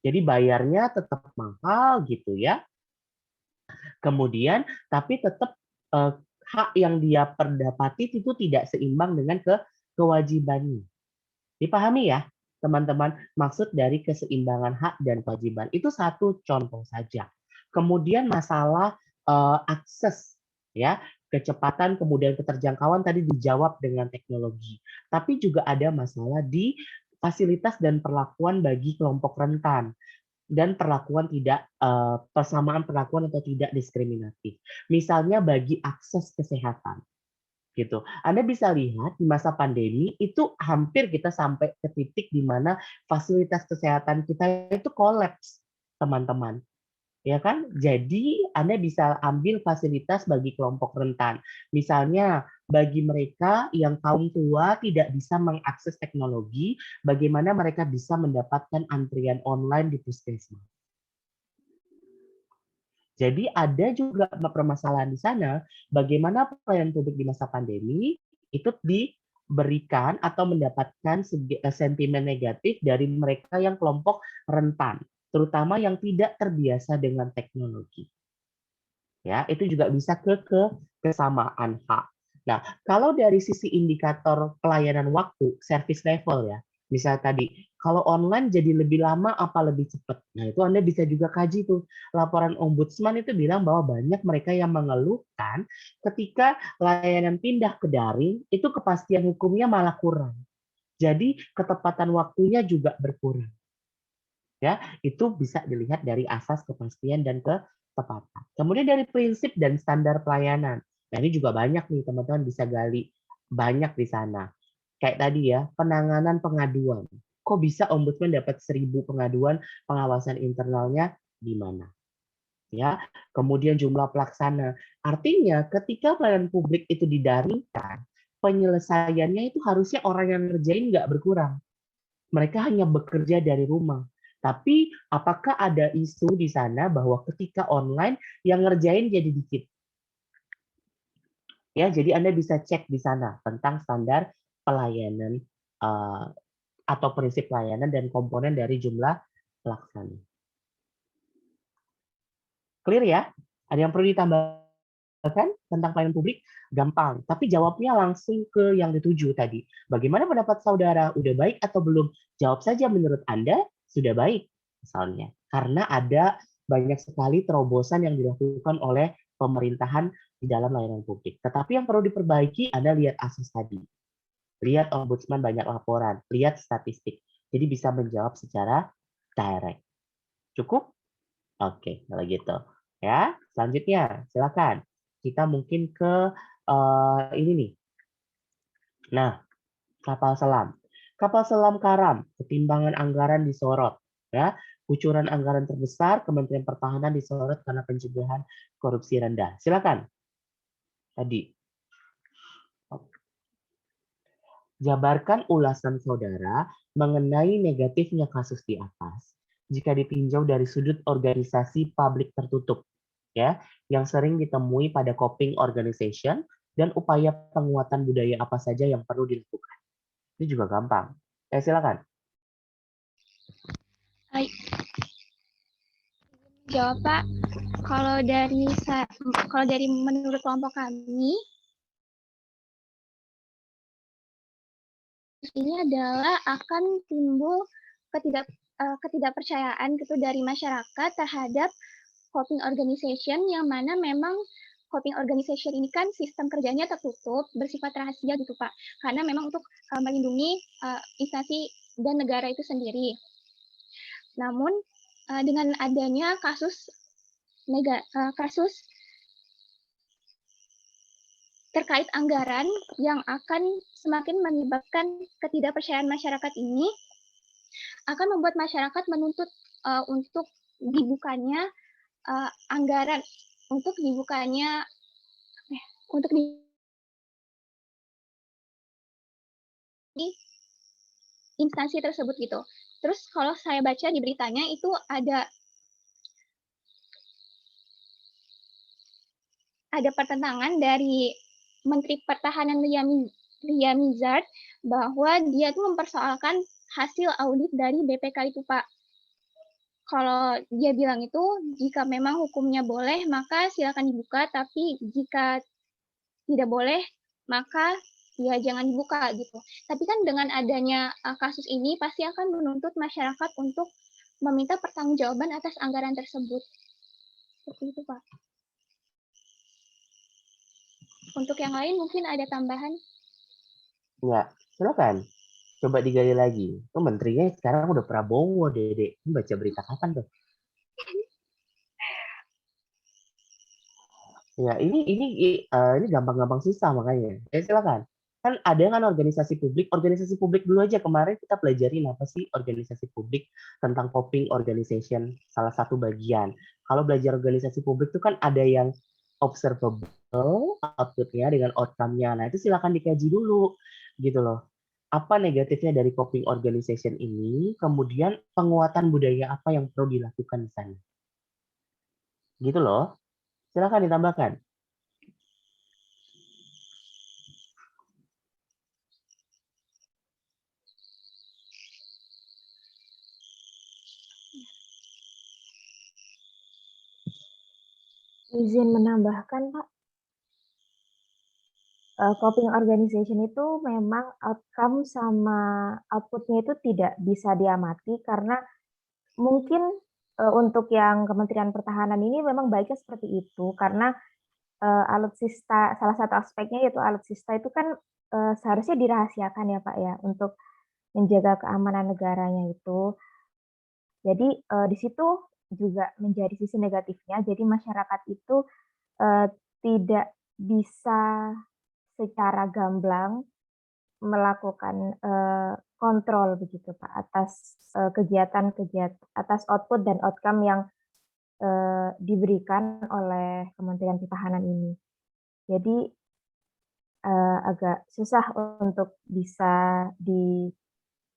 Jadi bayarnya tetap mahal gitu ya. Kemudian, tapi tetap hak yang dia perdapati itu tidak seimbang dengan kewajibannya. Dipahami ya, teman-teman, maksud dari keseimbangan hak dan kewajiban. Itu satu contoh saja. Kemudian masalah akses, ya, kecepatan, kemudian keterjangkauan tadi dijawab dengan teknologi. Tapi juga ada masalah di fasilitas dan perlakuan bagi kelompok rentan dan persamaan perlakuan atau tidak diskriminatif. Misalnya bagi akses kesehatan. Gitu. Anda bisa lihat di masa pandemi itu hampir kita sampai ke titik di mana fasilitas kesehatan kita itu kolaps, teman-teman. Ya kan? Jadi Anda bisa ambil fasilitas bagi kelompok rentan. Misalnya bagi mereka yang kaum tua tidak bisa mengakses teknologi, bagaimana mereka bisa mendapatkan antrian online di puskesmas. Jadi ada juga permasalahan di sana, bagaimana pelayanan publik di masa pandemi itu diberikan atau mendapatkan sentimen negatif dari mereka yang kelompok rentan, terutama yang tidak terbiasa dengan teknologi. Ya, itu juga bisa kesamaan hak. Nah, kalau dari sisi indikator pelayanan waktu, service level ya, misal tadi, kalau online jadi lebih lama apa lebih cepat? Nah, itu Anda bisa juga kaji tuh. Laporan Ombudsman itu bilang bahwa banyak mereka yang mengeluhkan ketika layanan pindah ke daring, itu kepastian hukumnya malah kurang. Jadi, ketepatan waktunya juga berkurang. Ya, itu bisa dilihat dari asas kepastian dan ketepatan. Kemudian dari prinsip dan standar pelayanan. Nah, ini juga banyak nih teman-teman bisa gali banyak di sana. Kayak tadi ya, penanganan pengaduan. Kok bisa Ombudsman dapat 1000 pengaduan, pengawasan internalnya di mana? Ya, kemudian jumlah pelaksana. Artinya ketika pelayanan publik itu didaringkan, penyelesaiannya itu harusnya orang yang ngerjain nggak berkurang. Mereka hanya bekerja dari rumah. Tapi apakah ada isu di sana bahwa ketika online yang ngerjain jadi dikit? Ya, jadi Anda bisa cek di sana tentang standar pelayanan atau prinsip pelayanan dan komponen dari jumlah pelaksana. Clear ya? Ada yang perlu ditambahkan tentang pelayanan publik? Gampang, tapi jawabnya langsung ke yang dituju tadi. Bagaimana pendapat saudara? Udah baik atau belum? Jawab saja menurut Anda sudah baik, misalnya. Karena ada banyak sekali terobosan yang dilakukan oleh pemerintahan di dalam layanan publik. Tetapi yang perlu diperbaiki, Anda lihat asas tadi. Lihat Ombudsman banyak laporan, lihat statistik. Jadi bisa menjawab secara direct. Cukup? Oke, kalau gitu. Ya, selanjutnya silakan. Kita mungkin ke ini nih. Nah, kapal selam. Kapal selam karam, ketimbangan anggaran disorot. Ya, kucuran anggaran terbesar, Kementerian Pertahanan disorot karena pencegahan korupsi rendah. Silakan. Tadi. Jabarkan ulasan saudara mengenai negatifnya kasus di atas jika ditinjau dari sudut organisasi publik tertutup, ya, yang sering ditemui pada coping organization dan upaya penguatan budaya apa saja yang perlu dilakukan. Ini juga gampang. Silakan. Hai. Jawab Pak, kalau dari menurut kelompok kami, ini adalah akan timbul ketidakpercayaan gitu dari masyarakat terhadap coping organization yang mana memang coping organization ini kan sistem kerjanya tertutup, bersifat rahasia gitu Pak. Karena memang untuk melindungi instansi dan negara itu sendiri. Namun dengan adanya kasus terkait anggaran yang akan semakin menyebabkan ketidakpercayaan masyarakat ini akan membuat masyarakat menuntut untuk dibukanya anggaran, untuk dibukanya instansi tersebut gitu. Terus kalau saya baca di beritanya itu ada pertentangan dari Menteri Pertahanan Lia Mizard bahwa dia tuh mempersoalkan hasil audit dari BPK itu Pak. Kalau dia bilang itu jika memang hukumnya boleh maka silakan dibuka, tapi jika tidak boleh maka ya jangan dibuka gitu. Tapi kan dengan adanya kasus ini pasti akan menuntut masyarakat untuk meminta pertanggungjawaban atas anggaran tersebut. Seperti itu Pak. Untuk yang lain mungkin ada tambahan? Ya, silakan. Coba digali lagi. Itu menterinya sekarang udah Prabowo, Dede. Ini baca berita kapan tuh? Ya, ini gampang-gampang susah makanya. Silakan. Kan ada kan organisasi publik dulu aja kemarin kita pelajarin apa sih organisasi publik tentang coping organization, salah satu bagian. Kalau belajar organisasi publik itu kan ada yang observable output-nya dengan outcome-nya. Nah, itu silakan dikaji dulu gitu loh. Apa negatifnya dari coping organization ini, kemudian penguatan budaya apa yang perlu dilakukan di sana. Gitu loh. Silakan ditambahkan. Izin menambahkan, Pak. Coping organization itu memang outcome sama output-nya itu tidak bisa diamati karena mungkin untuk yang Kementerian Pertahanan ini memang baiknya seperti itu karena alutsista salah satu aspeknya yaitu alutsista itu kan seharusnya dirahasiakan ya Pak ya untuk menjaga keamanan negaranya itu. Jadi di situ juga menjadi sisi negatifnya. Jadi masyarakat itu tidak bisa secara gamblang melakukan kontrol begitu Pak atas kegiatan-kegiatan atas output dan outcome yang diberikan oleh Kementerian Pertahanan ini. Jadi agak susah untuk bisa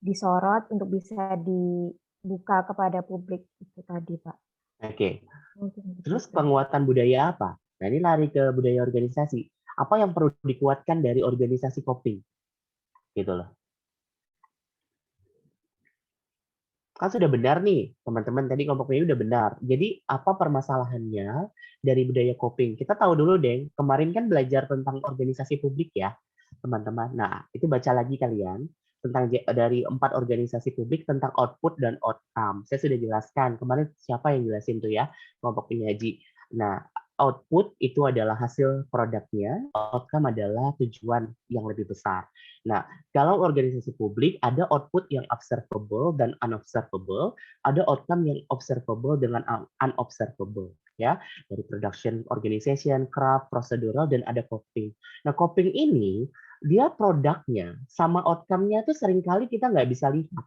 disorot, untuk bisa dibuka kepada publik itu tadi Pak. Oke. Mungkin Terus begitu. penguatan budaya apa? Nah ini lari ke budaya organisasi. Apa yang perlu dikuatkan dari organisasi coping? Gitu loh. Kan sudah benar nih, teman-teman tadi kelompok ini udah benar. Jadi apa permasalahannya dari budaya coping? Kita tahu dulu deh, kemarin kan belajar tentang organisasi publik ya, teman-teman. Nah, itu baca lagi kalian tentang dari 4 organisasi publik tentang output dan outcome. Saya sudah jelaskan. Kemarin siapa yang jelasin tuh ya, kelompok penyaji. Nah, output itu adalah hasil produknya, outcome adalah tujuan yang lebih besar. Nah, kalau organisasi publik ada output yang observable dan unobservable, ada outcome yang observable dengan unobservable ya, dari production organization, craft, procedural dan ada coping. Nah, coping ini dia produknya sama outcome-nya tuh seringkali kita nggak bisa lihat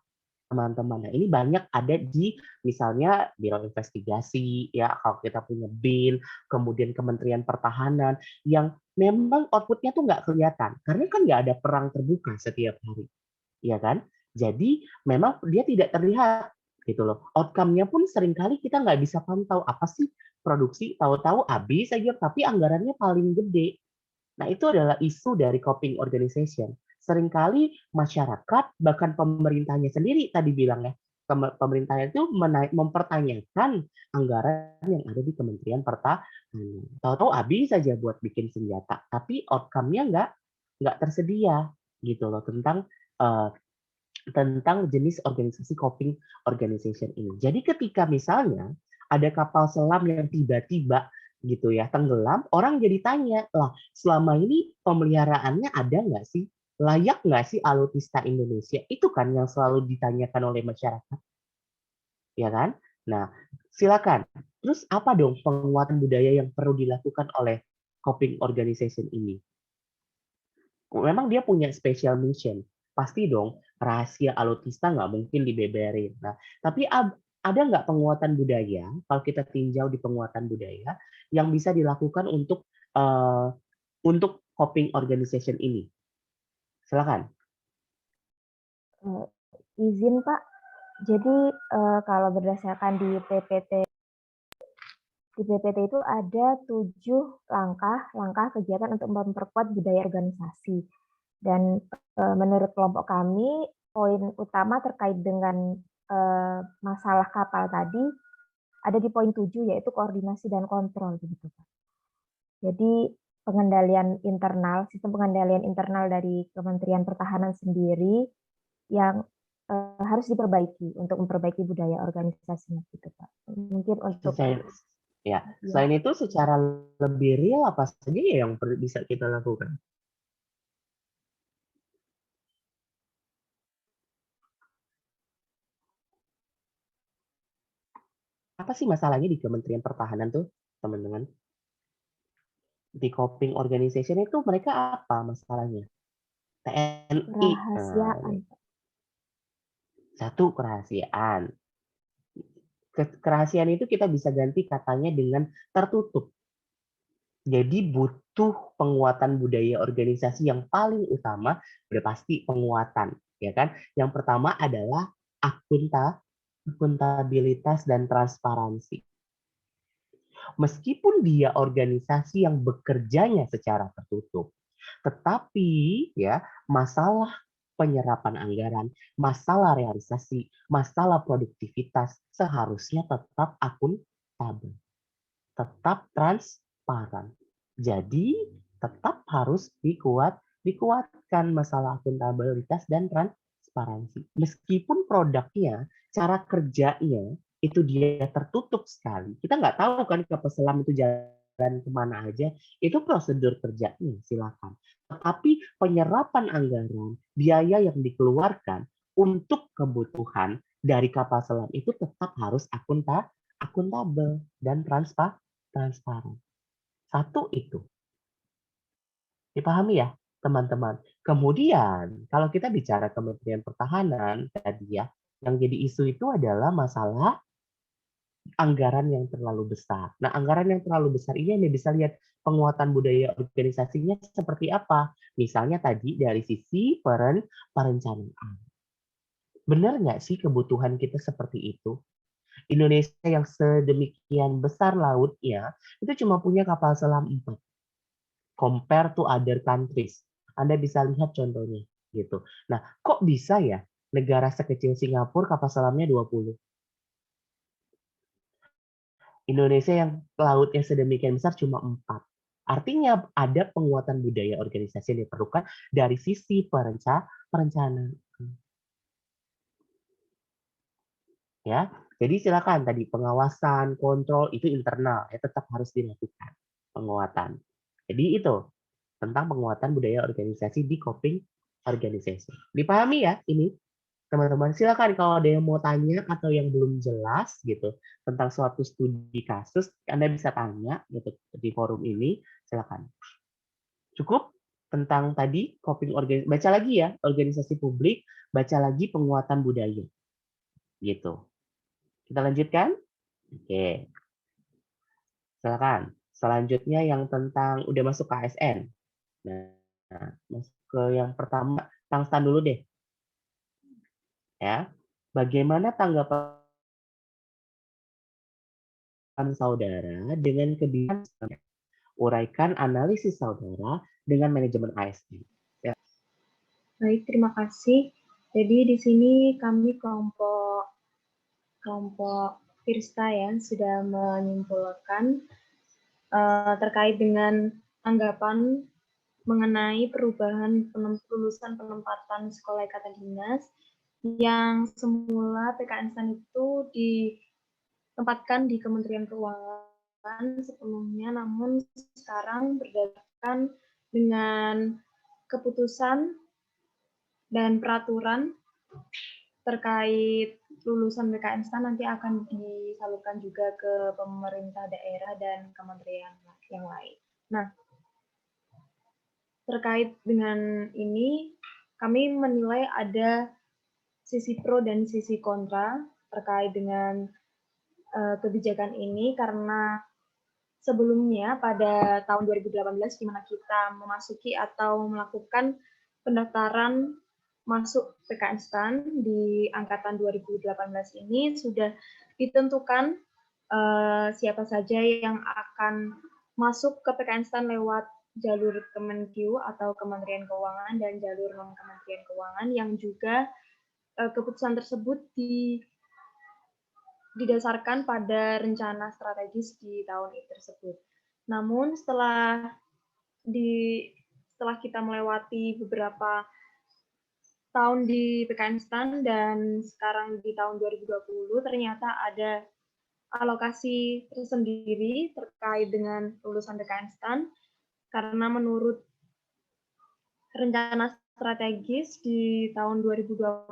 teman-teman. Nah, ini banyak ada di misalnya Biro Investigasi ya, kalau kita punya BIN, kemudian Kementerian Pertahanan yang memang output-nya tuh nggak kelihatan karena kan nggak ada perang terbuka setiap hari, ya kan? Jadi memang dia tidak terlihat gitu loh. Outcome-nya pun seringkali kita nggak bisa pantau apa sih produksi, tahu-tahu habis aja tapi anggarannya paling gede. Nah, itu adalah isu dari coping organization. Seringkali masyarakat, bahkan pemerintahnya sendiri tadi bilang ya, pemerintahnya itu mempertanyakan anggaran yang ada di Kementerian Pertahanan. Tahu-tahu habis saja buat bikin senjata, tapi outcome-nya nggak tersedia gitu loh tentang jenis organisasi coping organization ini. Jadi ketika misalnya ada kapal selam yang tiba-tiba gitu ya tenggelam, orang jadi tanya lah selama ini pemeliharaannya ada nggak sih, layak nggak sih alutsista Indonesia? Itu kan yang selalu ditanyakan oleh masyarakat, ya kan? Nah, silakan. Terus apa dong penguatan budaya yang perlu dilakukan oleh coping organization ini? Memang dia punya special mission, pasti dong rahasia alutsista nggak mungkin dibeberin. Nah, tapi ada nggak penguatan budaya, kalau kita tinjau di penguatan budaya, yang bisa dilakukan untuk coping organization ini? Silakan. Izin Pak, jadi kalau berdasarkan di PPT itu ada 7 langkah kegiatan untuk memperkuat budaya organisasi. Dan menurut kelompok kami, poin utama terkait dengan masalah kapal tadi ada di poin 7 yaitu koordinasi dan kontrol begitu Pak. Jadi sistem pengendalian internal dari Kementerian Pertahanan sendiri yang harus diperbaiki untuk memperbaiki budaya organisasinya gitu Pak. Mungkin untuk ya, selain itu secara lebih real apa saja ya yang bisa kita lakukan? Apa sih masalahnya di Kementerian Pertahanan tuh, teman-teman? Di coping organization itu mereka apa masalahnya? TNI. Kerahasiaan. Satu, kerahasiaan. Kerahasiaan itu kita bisa ganti katanya dengan tertutup. Jadi butuh penguatan budaya organisasi yang paling utama, udah pasti penguatan, ya kan? Yang pertama adalah akuntabilitas dan transparansi. Meskipun dia organisasi yang bekerjanya secara tertutup, tetapi ya masalah penyerapan anggaran, masalah realisasi, masalah produktivitas seharusnya tetap akuntabel, tetap transparan. Jadi tetap harus dikuatkan masalah akuntabilitas dan transparansi. Meskipun produknya, cara kerjanya itu dia tertutup sekali. Kita nggak tahu kan kapal selam itu jalan kemana aja. Itu prosedur kerjanya, silakan. Tetapi penyerapan anggaran, biaya yang dikeluarkan untuk kebutuhan dari kapal selam itu tetap harus akuntabel dan transparan. Satu itu. Dipahami ya, teman-teman. Kemudian, kalau kita bicara Kementerian Pertahanan tadi ya, yang jadi isu itu adalah masalah anggaran yang terlalu besar. Nah, anggaran yang terlalu besar ini Anda bisa lihat penguatan budaya organisasinya seperti apa. Misalnya tadi dari sisi perencanaan. Benar nggak sih kebutuhan kita seperti itu? Indonesia yang sedemikian besar lautnya, itu cuma punya kapal selam 4. Compare to other countries. Anda bisa lihat contohnya. Gitu. Nah, kok bisa ya negara sekecil Singapura kapal selamnya 20? Indonesia yang lautnya sedemikian besar cuma 4. Artinya ada penguatan budaya organisasi yang diperlukan dari sisi perencanaan. Ya, jadi silakan tadi pengawasan, kontrol itu internal ya tetap harus dilakukan penguatan. Jadi itu tentang penguatan budaya organisasi di coping organization. Dipahami ya ini? Teman-teman, silakan kalau ada yang mau tanya atau yang belum jelas gitu tentang suatu studi kasus, Anda bisa tanya gitu di forum ini, silakan. Cukup tentang tadi coping organisasi, baca lagi ya organisasi publik, baca lagi penguatan budaya. Gitu. Kita lanjutkan? Oke. Silakan. Selanjutnya yang tentang udah masuk ke ASN. Nah, masuk ke yang pertama, Tangstan dulu deh. Ya, bagaimana tanggapan saudara dengan kebijakan uraikan analisis saudara dengan manajemen ASN? Ya. Baik, terima kasih. Jadi di sini kami kelompok Firsta ya sudah menyimpulkan terkait dengan anggapan mengenai perubahan lulusan penempatan sekolah ikatan dinas yang semula PKN STAN itu ditempatkan di Kementerian Keuangan sebelumnya, namun sekarang berdasarkan dengan keputusan dan peraturan terkait lulusan PKN STAN nanti akan disalurkan juga ke pemerintah daerah dan kementerian yang lain. Nah, terkait dengan ini, kami menilai ada sisi pro dan sisi kontra terkait dengan kebijakan ini karena sebelumnya pada tahun 2018 di mana kita memasuki atau melakukan pendaftaran masuk PKN STAN di angkatan 2018 ini sudah ditentukan siapa saja yang akan masuk ke PKN STAN lewat jalur Kemenkeu atau Kementerian Keuangan dan jalur non-Kementerian Keuangan yang juga keputusan tersebut didasarkan pada rencana strategis di tahun tersebut. Namun setelah kita melewati beberapa tahun di PKN STAN dan sekarang di tahun 2020 ternyata ada alokasi tersendiri terkait dengan lulusan PKN STAN karena menurut rencana strategis di tahun 2020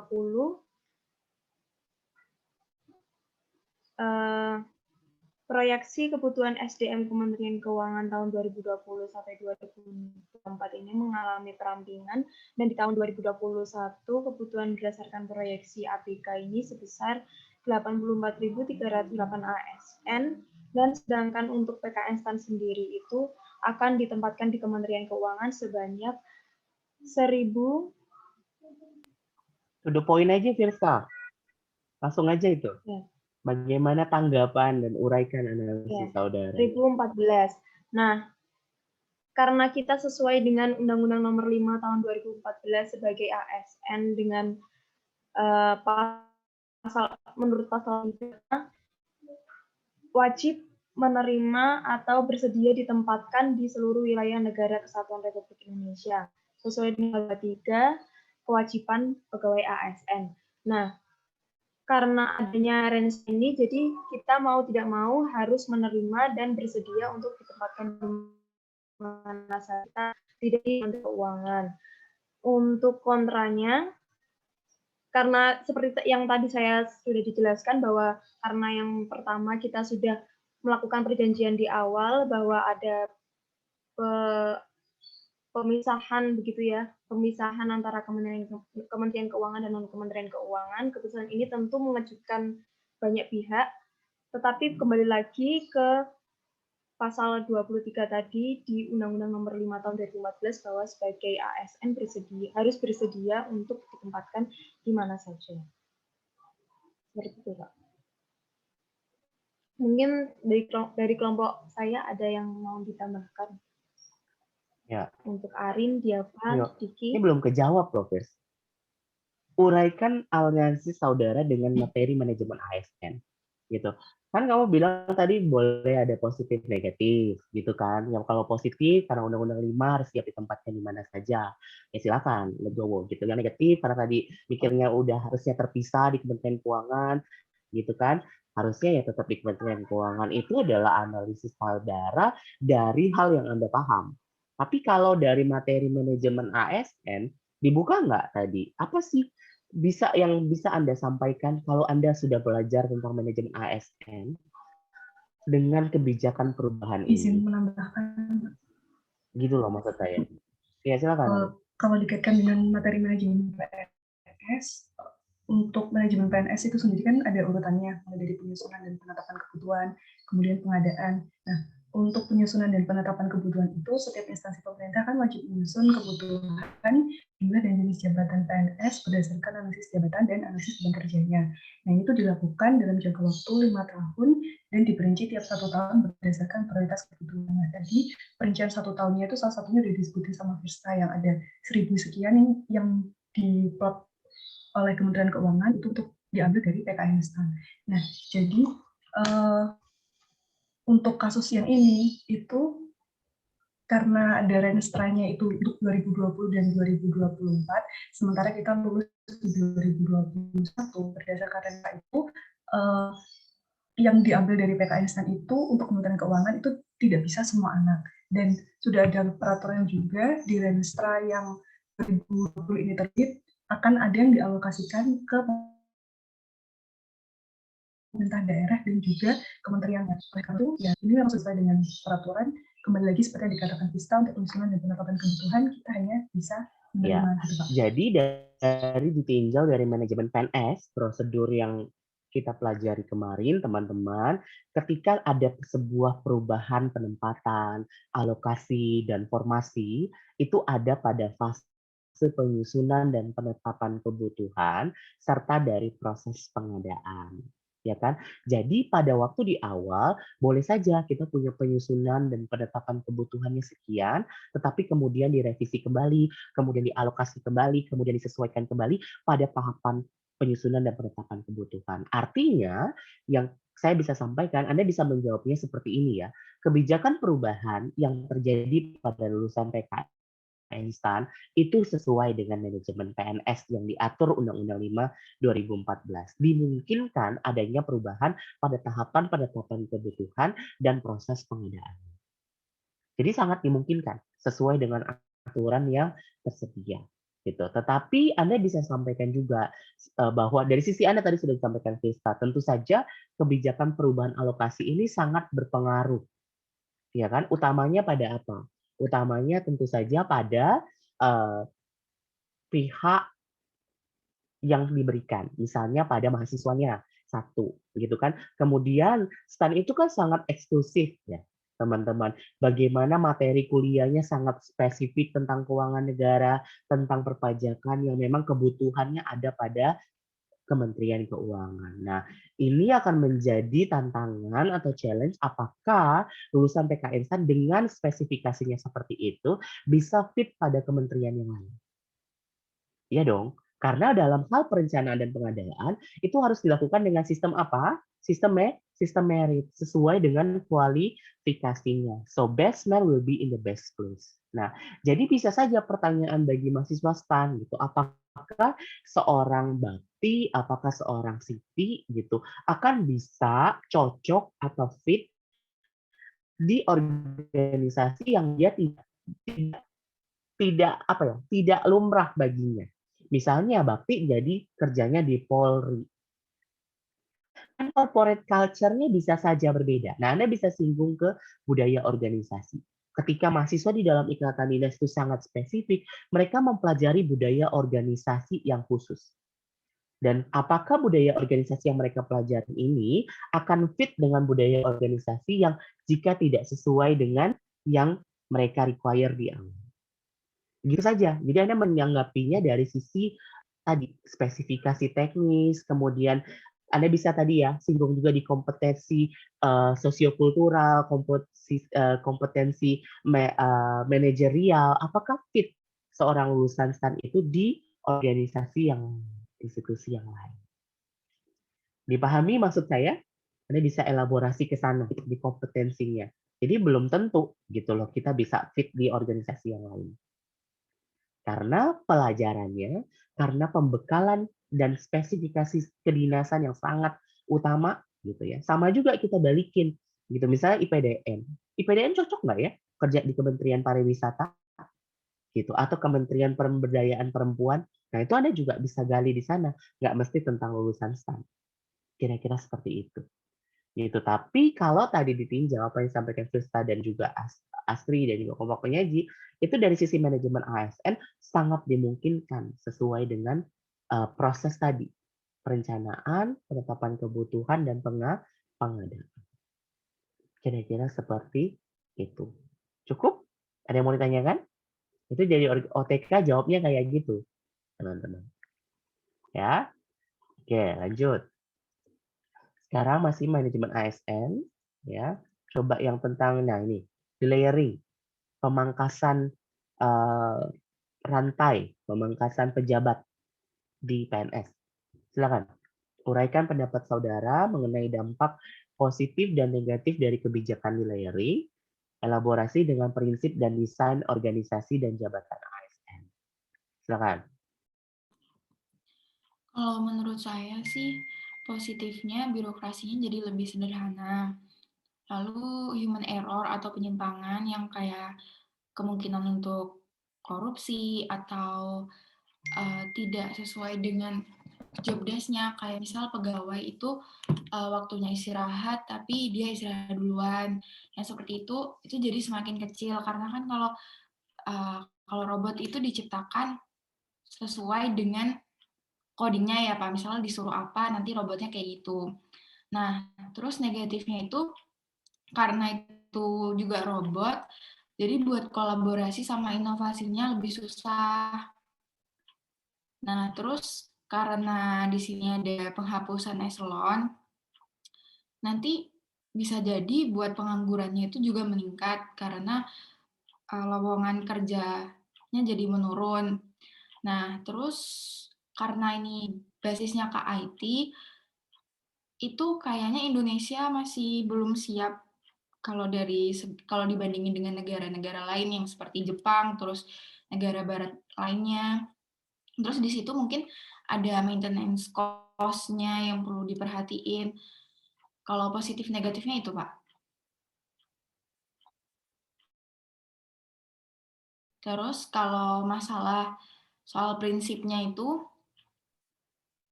proyeksi kebutuhan SDM Kementerian Keuangan tahun 2020 sampai 2024 ini mengalami perampingan dan di tahun 2021 kebutuhan berdasarkan proyeksi ABK ini sebesar 84.308 ASN dan sedangkan untuk PKN STAN sendiri itu akan ditempatkan di Kementerian Keuangan sebanyak 1.000. To the point aja, Firsa. Langsung aja itu. Ya. Bagaimana tanggapan dan uraikan Ya, analisis saudara? 2014. Nah, karena kita sesuai dengan Undang-Undang Nomor 5 Tahun 2014 sebagai ASN dengan menurut pasal 3 wajib menerima atau bersedia ditempatkan di seluruh wilayah negara kesatuan Republik Indonesia sesuai dengan pasal 3 kewajiban pegawai ASN. Nah, karena adanya range ini, jadi kita mau tidak mau harus menerima dan bersedia untuk ditempatkan di mana saja, tidak di Kementerian Keuangan. Untuk kontranya, karena seperti yang tadi saya sudah dijelaskan bahwa karena yang pertama kita sudah melakukan perjanjian di awal bahwa ada pemisahan begitu ya, pemisahan antara Kementerian Keuangan dan non-Kementerian Keuangan. Keputusan ini tentu mengejutkan banyak pihak, tetapi kembali lagi ke pasal 23 tadi di Undang-Undang Nomor 5 Tahun 2014 bahwa sebagai ASN harus bersedia untuk ditempatkan di mana saja. Seperti itu, Pak. Mungkin dari kelompok saya ada yang mau ditambahkan. Ya. Untuk Arin, Diavan, Diki. Ini belum kejawab loh, Firs. Uraikan analisis saudara dengan materi manajemen ASN. Gitu. Kan kamu bilang tadi boleh ada positif negatif gitu kan. Yang kalau positif karena Undang-Undang 5 harus siap ditempatkan di mana saja. Ya silakan, legowo gitu. Yang negatif karena tadi mikirnya udah harusnya terpisah di Kementerian Keuangan gitu kan. Harusnya ya tetap di Kementerian Keuangan. Itu adalah analisis saudara dari hal yang Anda paham. Tapi kalau dari materi manajemen ASN dibuka nggak tadi? Apa sih yang bisa Anda sampaikan kalau Anda sudah belajar tentang manajemen ASN dengan kebijakan perubahan ini? Izin menambahkan. Gitu loh maksud saya. Ya silakan. Kalau dikaitkan dengan materi manajemen PNS, untuk manajemen PNS itu sendiri kan ada urutannya, mulai dari penyusunan dan penetapan kebutuhan, kemudian pengadaan. Nah, untuk penyusunan dan penetapan kebutuhan itu, setiap instansi pemerintah kan wajib menyusun kebutuhan jumlah dan jenis jabatan PNS berdasarkan analisis jabatan dan analisis beban kerjanya. Nah, itu dilakukan dalam jangka waktu 5 tahun dan diperinci tiap 1 tahun berdasarkan prioritas kebutuhan. Nah, tadi perincian 1 tahunnya itu salah satunya udah disebutin sama Firsta yang ada 1000 sekian yang diplot oleh Kementerian Keuangan itu untuk diambil dari PKN instan. Nah, jadi untuk kasus yang ini itu karena ada renstranya itu untuk 2020 dan 2024, sementara kita lulus di 2021 berdasarkan renstranya itu yang diambil dari PKN instan itu untuk Kementerian Keuangan itu tidak bisa semua anak, dan sudah ada peraturan juga di renstra yang 2020 ini terbit akan ada yang dialokasikan ke pemerintah daerah dan juga kementerian. Oleh karena itu, ya ini memang sesuai dengan peraturan. Kembali lagi seperti yang dikatakan Vista, untuk penyusunan dan penetapan kebutuhan kita hanya bisa menerima. Ya. Jadi dari ditinjau dari manajemen PNS, prosedur yang kita pelajari kemarin, teman-teman, ketika ada sebuah perubahan penempatan, alokasi, dan formasi, itu ada pada fase penyusunan dan penetapan kebutuhan, serta dari proses pengadaan. Ya kan? Jadi pada waktu di awal, boleh saja kita punya penyusunan dan penetapan kebutuhannya sekian, tetapi kemudian direvisi kembali, kemudian dialokasi kembali, kemudian disesuaikan kembali pada tahapan penyusunan dan penetapan kebutuhan. Artinya, yang saya bisa sampaikan, Anda bisa menjawabnya seperti ini ya. Kebijakan perubahan yang terjadi pada lulusan PKN instan itu sesuai dengan manajemen PNS yang diatur Undang-Undang 5 2014. Dimungkinkan adanya perubahan pada tahapan penetapan kebutuhan dan proses pengadaan. Jadi sangat dimungkinkan sesuai dengan aturan yang tersedia. Gitu. Tetapi Anda bisa sampaikan juga bahwa dari sisi Anda tadi sudah disampaikan Vista, tentu saja kebijakan perubahan alokasi ini sangat berpengaruh. Ya kan? Utamanya pada apa? Utamanya tentu saja pada pihak yang diberikan, misalnya pada mahasiswanya satu, gitu kan. Kemudian STAN itu kan sangat eksklusif ya, teman-teman. Bagaimana materi kuliahnya sangat spesifik tentang keuangan negara, tentang perpajakan yang memang kebutuhannya ada pada Kementerian Keuangan. Nah, ini akan menjadi tantangan atau challenge apakah lulusan PKN dengan spesifikasinya seperti itu bisa fit pada kementerian yang lain. Iya dong, karena dalam hal perencanaan dan pengadaan itu harus dilakukan dengan sistem apa? Sistem merit sesuai dengan kualifikasinya. So best man will be in the best place. Nah, jadi bisa saja pertanyaan bagi mahasiswa STAN gitu, apakah seorang Bakti, apakah seorang Siti gitu akan bisa cocok atau fit di organisasi yang dia tidak lumrah baginya. Misalnya Bakti jadi kerjanya di Polri. Kan corporate culture-nya bisa saja berbeda. Nah, Anda bisa singgung ke budaya organisasi. Ketika mahasiswa di dalam ikatan dinas itu sangat spesifik, mereka mempelajari budaya organisasi yang khusus. Dan apakah budaya organisasi yang mereka pelajari ini akan fit dengan budaya organisasi yang jika tidak sesuai dengan yang mereka require di awal. Gitu saja. Jadi Anda menanggapinya dari sisi tadi spesifikasi teknis, kemudian Anda bisa tadi ya singgung juga di kompetensi sosiokultural, kompetensi manajerial. Apakah fit seorang lulusan STAN itu di organisasi yang institusi yang lain? Dipahami maksud saya? Anda bisa elaborasi ke sana di kompetensinya. Jadi belum tentu gitu loh kita bisa fit di organisasi yang lain. Karena pelajarannya, karena pembekalan dan spesifikasi kedinasan yang sangat utama gitu ya. Sama juga kita balikin gitu. Misalnya IPDN. IPDN cocok nggak ya kerja di Kementerian Pariwisata gitu atau Kementerian Pemberdayaan Perempuan? Nah, itu Anda juga bisa gali di sana. Nggak mesti tentang lulusan STAN. Kira-kira seperti itu. Gitu. Tapi kalau tadi ditinjau apa yang disampaikan Firsta dan juga Astri dan juga kelompok penyaji, itu dari sisi manajemen ASN sangat dimungkinkan sesuai dengan proses tadi. Perencanaan, penetapan kebutuhan, dan pengadaan. Kira-kira seperti itu. Cukup? Ada yang mau ditanyakan? Itu jadi OTK jawabnya kayak gitu, teman-teman. Ya? Oke, lanjut. Sekarang masih manajemen ASN, ya. Coba yang tentang ini, delayering, pemangkasan rantai, pemangkasan pejabat di PNS. Silakan. Uraikan pendapat saudara mengenai dampak positif dan negatif dari kebijakan delayering, elaborasi dengan prinsip dan desain organisasi dan jabatan ASN. Silakan. Kalau menurut saya sih positifnya birokrasinya jadi lebih sederhana. Lalu human error atau penyimpangan yang kayak kemungkinan untuk korupsi atau tidak sesuai dengan job desk-nya, kayak misal pegawai itu waktunya istirahat tapi dia istirahat duluan. Yang seperti itu jadi semakin kecil karena kan kalau robot itu diciptakan sesuai dengan codingnya ya Pak, misalnya disuruh apa, nanti robotnya kayak gitu. Nah, terus negatifnya itu, karena itu juga robot, jadi buat kolaborasi sama inovasinya lebih susah. Nah, terus karena di sini ada penghapusan eselon, nanti bisa jadi buat penganggurannya itu juga meningkat, karena lowongan kerjanya jadi menurun. Nah, terus karena ini basisnya ke IT, itu kayaknya Indonesia masih belum siap kalau dibandingin dengan negara-negara lain yang seperti Jepang, terus negara barat lainnya. Terus di situ mungkin ada maintenance cost-nya yang perlu diperhatiin. Kalau positif negatifnya itu, Pak. Terus kalau masalah soal prinsipnya itu,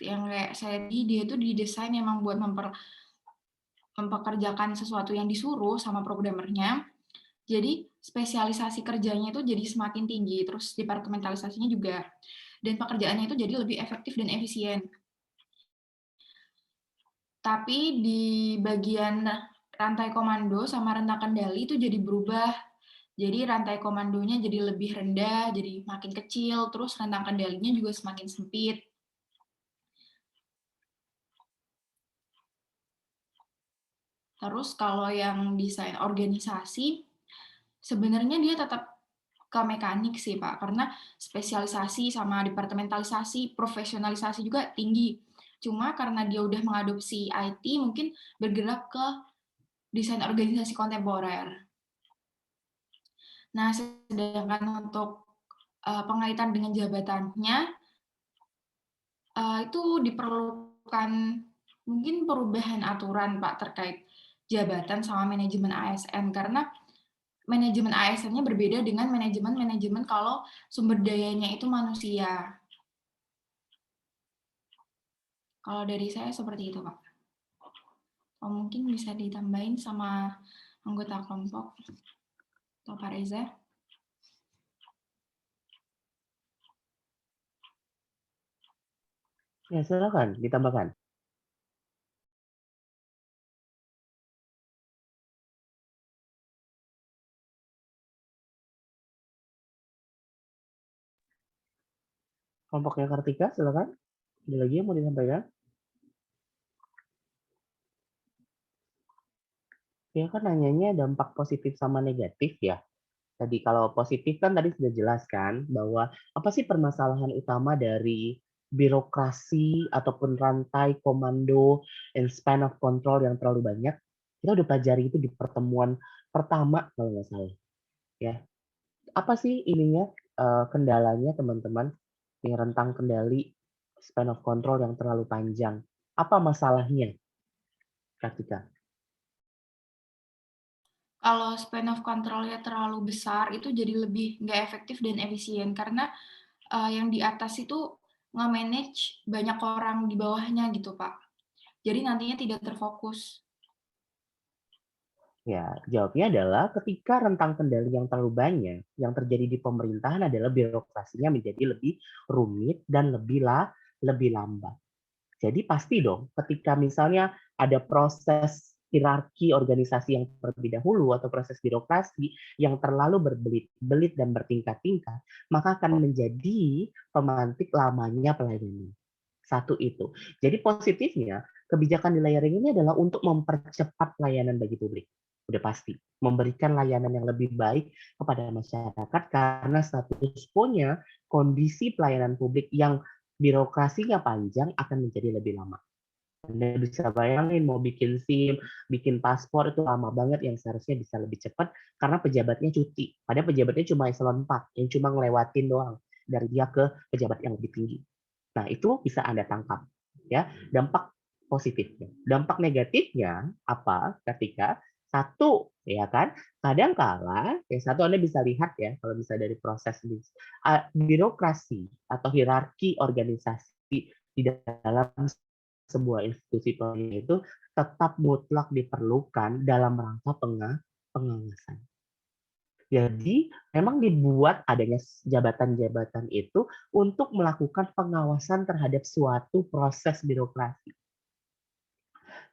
yang kayak saya dia itu didesain memang buat mempekerjakan sesuatu yang disuruh sama programmernya. Jadi spesialisasi kerjanya itu jadi semakin tinggi, terus departementalisasinya juga, dan pekerjaannya itu jadi lebih efektif dan efisien. Tapi di bagian rantai komando sama rentang kendali itu jadi berubah. Jadi rantai komandonya jadi lebih rendah, jadi makin kecil, terus rentang kendalinya juga semakin sempit. Terus kalau yang desain organisasi, sebenarnya dia tetap ke mekanik sih, Pak, karena spesialisasi sama departementalisasi, profesionalisasi juga tinggi. Cuma karena dia udah mengadopsi IT, mungkin bergerak ke desain organisasi kontemporer. Nah, sedangkan untuk pengaitan dengan jabatannya, itu diperlukan mungkin perubahan aturan, Pak, terkait jabatan sama manajemen ASN, karena manajemen ASN-nya berbeda dengan manajemen kalau sumber dayanya itu manusia. Kalau dari saya seperti itu, Pak. Atau mungkin bisa ditambahin sama anggota kelompok atau Pak Reza. Ya, silakan ditambahkan. Kelompoknya Kartika, silakan. Ada lagi yang mau disampaikan? Ya kan nanyanya dampak positif sama negatif ya. Tadi kalau positif kan tadi sudah jelaskan bahwa apa sih permasalahan utama dari birokrasi ataupun rantai komando and span of control yang terlalu banyak. Kita udah pelajari itu di pertemuan pertama kalau nggak salah. Ya, apa sih ininya kendalanya teman-teman? Yang rentang kendali span of control yang terlalu panjang. Apa masalahnya, Kartika? Kalau span of control-nya terlalu besar, itu jadi lebih nggak efektif dan efisien, karena yang di atas itu nge-manage banyak orang di bawahnya gitu, Pak. Jadi nantinya tidak terfokus. Ya, jawabnya adalah ketika rentang kendali yang terlalu banyak, yang terjadi di pemerintahan adalah birokrasinya menjadi lebih rumit dan lebih lambat. Jadi pasti dong, ketika misalnya ada proses hierarki organisasi yang terlebih dahulu atau proses birokrasi yang terlalu berbelit-belit dan bertingkat-tingkat, maka akan menjadi pemantik lamanya pelayanan. Satu itu. Jadi positifnya, kebijakan di layering ini adalah untuk mempercepat pelayanan bagi publik. Udah pasti. Memberikan layanan yang lebih baik kepada masyarakat karena status quo-nya kondisi pelayanan publik yang birokrasinya panjang akan menjadi lebih lama. Anda bisa bayangin mau bikin SIM, bikin paspor itu lama banget yang seharusnya bisa lebih cepat karena pejabatnya cuti. Padahal pejabatnya cuma eselon 4 yang cuma ngelewatin doang dari dia ke pejabat yang lebih tinggi. Nah, itu bisa Anda tangkap ya, dampak positifnya. Dampak negatifnya apa? Ketika satu ya kan, kadang-kala ya satu Anda bisa lihat ya kalau bisa dari proses birokrasi atau hierarki organisasi di dalam sebuah institusi pelayanan itu tetap mutlak diperlukan dalam rangka pengawasan. Jadi memang dibuat adanya jabatan-jabatan itu untuk melakukan pengawasan terhadap suatu proses birokrasi.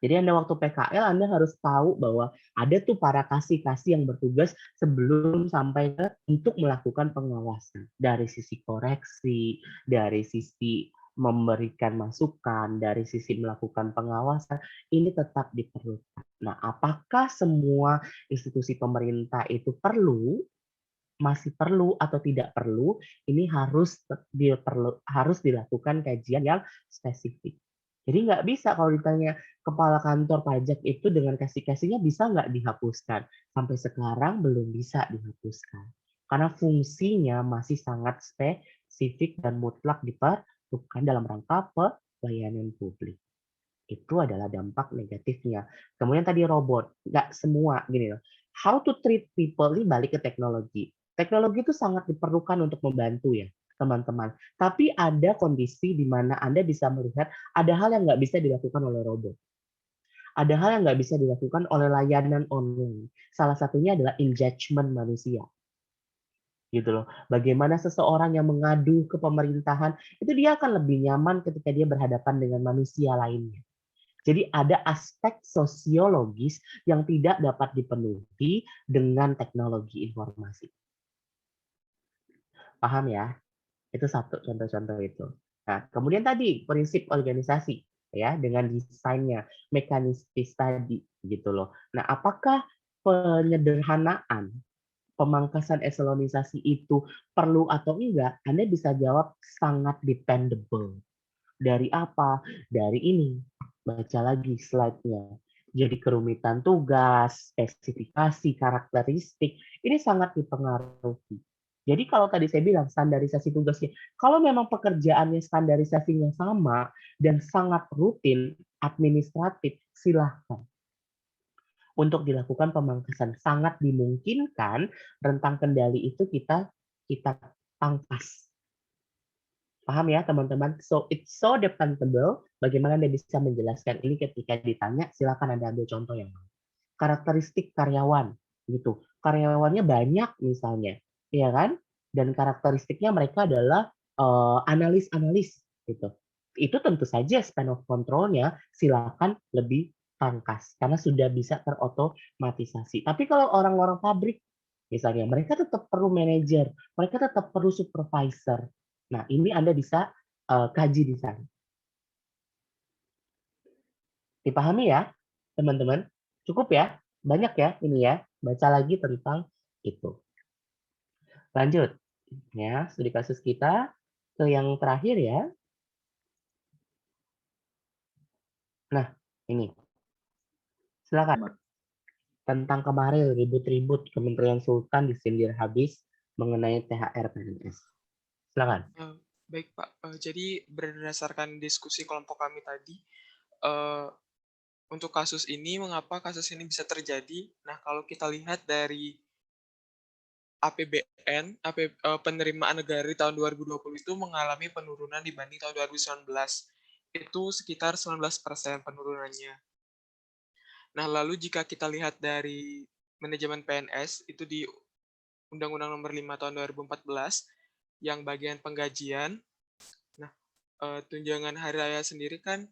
Jadi Anda waktu PKL Anda harus tahu bahwa ada tuh para kasih-kasih yang bertugas sebelum sampai untuk melakukan pengawasan dari sisi koreksi, dari sisi memberikan masukan, dari sisi melakukan pengawasan, ini tetap diperlukan. Nah, apakah semua institusi pemerintah itu masih perlu atau tidak perlu, ini harus dilakukan kajian yang spesifik. Jadi nggak bisa kalau ditanya kepala kantor pajak itu dengan kasih-kasihnya bisa nggak dihapuskan. Sampai sekarang belum bisa dihapuskan. Karena fungsinya masih sangat spesifik dan mutlak diperlukan dalam rangka pelayanan publik. Itu adalah dampak negatifnya. Kemudian tadi robot, nggak semua gini loh. How to treat people ini balik ke teknologi. Teknologi itu sangat diperlukan untuk membantu ya teman-teman. Tapi ada kondisi di mana Anda bisa melihat ada hal yang nggak bisa dilakukan oleh robot. Ada hal yang nggak bisa dilakukan oleh layanan online. Salah satunya adalah engagement manusia. Gitu loh. Bagaimana seseorang yang mengadu ke pemerintahan, itu dia akan lebih nyaman ketika dia berhadapan dengan manusia lainnya. Jadi ada aspek sosiologis yang tidak dapat dipenuhi dengan teknologi informasi. Paham ya? Itu satu contoh-contoh itu. Nah, kemudian tadi prinsip organisasi ya dengan desainnya, mekanistis tadi gitu loh. Nah, apakah penyederhanaan, pemangkasan eselonisasi itu perlu atau enggak? Anda bisa jawab sangat dependable. Dari apa? Dari ini. Baca lagi slide-nya. Jadi kerumitan tugas, spesifikasi, karakteristik, ini sangat dipengaruhi. Jadi kalau tadi saya bilang standarisasi tugasnya, kalau memang pekerjaannya standarisasinya sama dan sangat rutin, administratif, silahkan. Untuk dilakukan pemangkasan sangat dimungkinkan rentang kendali itu kita pangkas. Paham ya teman-teman? So it's so dependable. Bagaimana Anda bisa menjelaskan ini ketika ditanya? Silakan Anda ambil contoh yang lain. Karakteristik karyawan gitu. Karyawannya banyak misalnya, ya kan? Dan karakteristiknya mereka adalah analis-analis gitu. Itu tentu saja span of control-nya silakan lebih pangkas karena sudah bisa terotomatisasi. Tapi kalau orang-orang pabrik misalnya, mereka tetap perlu manajer, mereka tetap perlu supervisor. Nah, ini Anda bisa kaji di sana. Dipahami ya, teman-teman? Cukup ya? Banyak ya ini ya. Baca lagi tentang itu. Lanjut. Ya, studi kasus kita ke yang terakhir ya. Nah, ini. Silakan. Tentang kemarin ribut-ribut Kementerian Sultan disindir habis mengenai THR PNS. Silakan. Baik Pak, jadi berdasarkan diskusi kelompok kami tadi, untuk kasus ini, mengapa kasus ini bisa terjadi? Nah, kalau kita lihat dari APBN, penerimaan negara di tahun 2020 itu mengalami penurunan dibanding tahun 2019. Itu sekitar 19% penurunannya. Nah, lalu jika kita lihat dari manajemen PNS, itu di Undang-Undang Nomor 5 tahun 2014, yang bagian penggajian, nah, tunjangan hari raya sendiri kan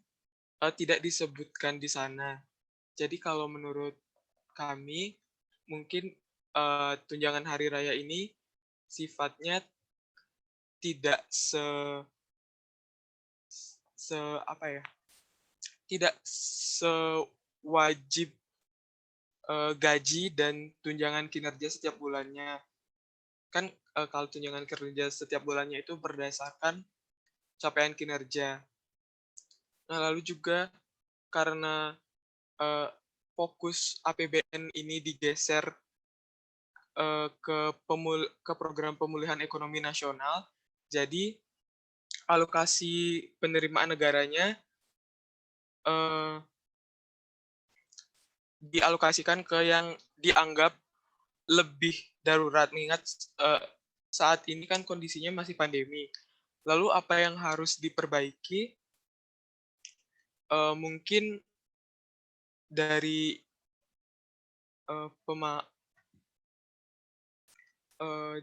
tidak disebutkan di sana. Jadi kalau menurut kami, mungkin tunjangan hari raya ini sifatnya tidak tidak sewajib gaji dan tunjangan kinerja setiap bulannya. Kan kalau tunjangan kinerja setiap bulannya itu berdasarkan capaian kinerja. Nah, lalu juga karena fokus APBN ini digeser ke program pemulihan ekonomi nasional, jadi alokasi penerimaan negaranya dialokasikan ke yang dianggap lebih darurat, mengingat saat ini kan kondisinya masih pandemi. Lalu apa yang harus diperbaiki? Mungkin dari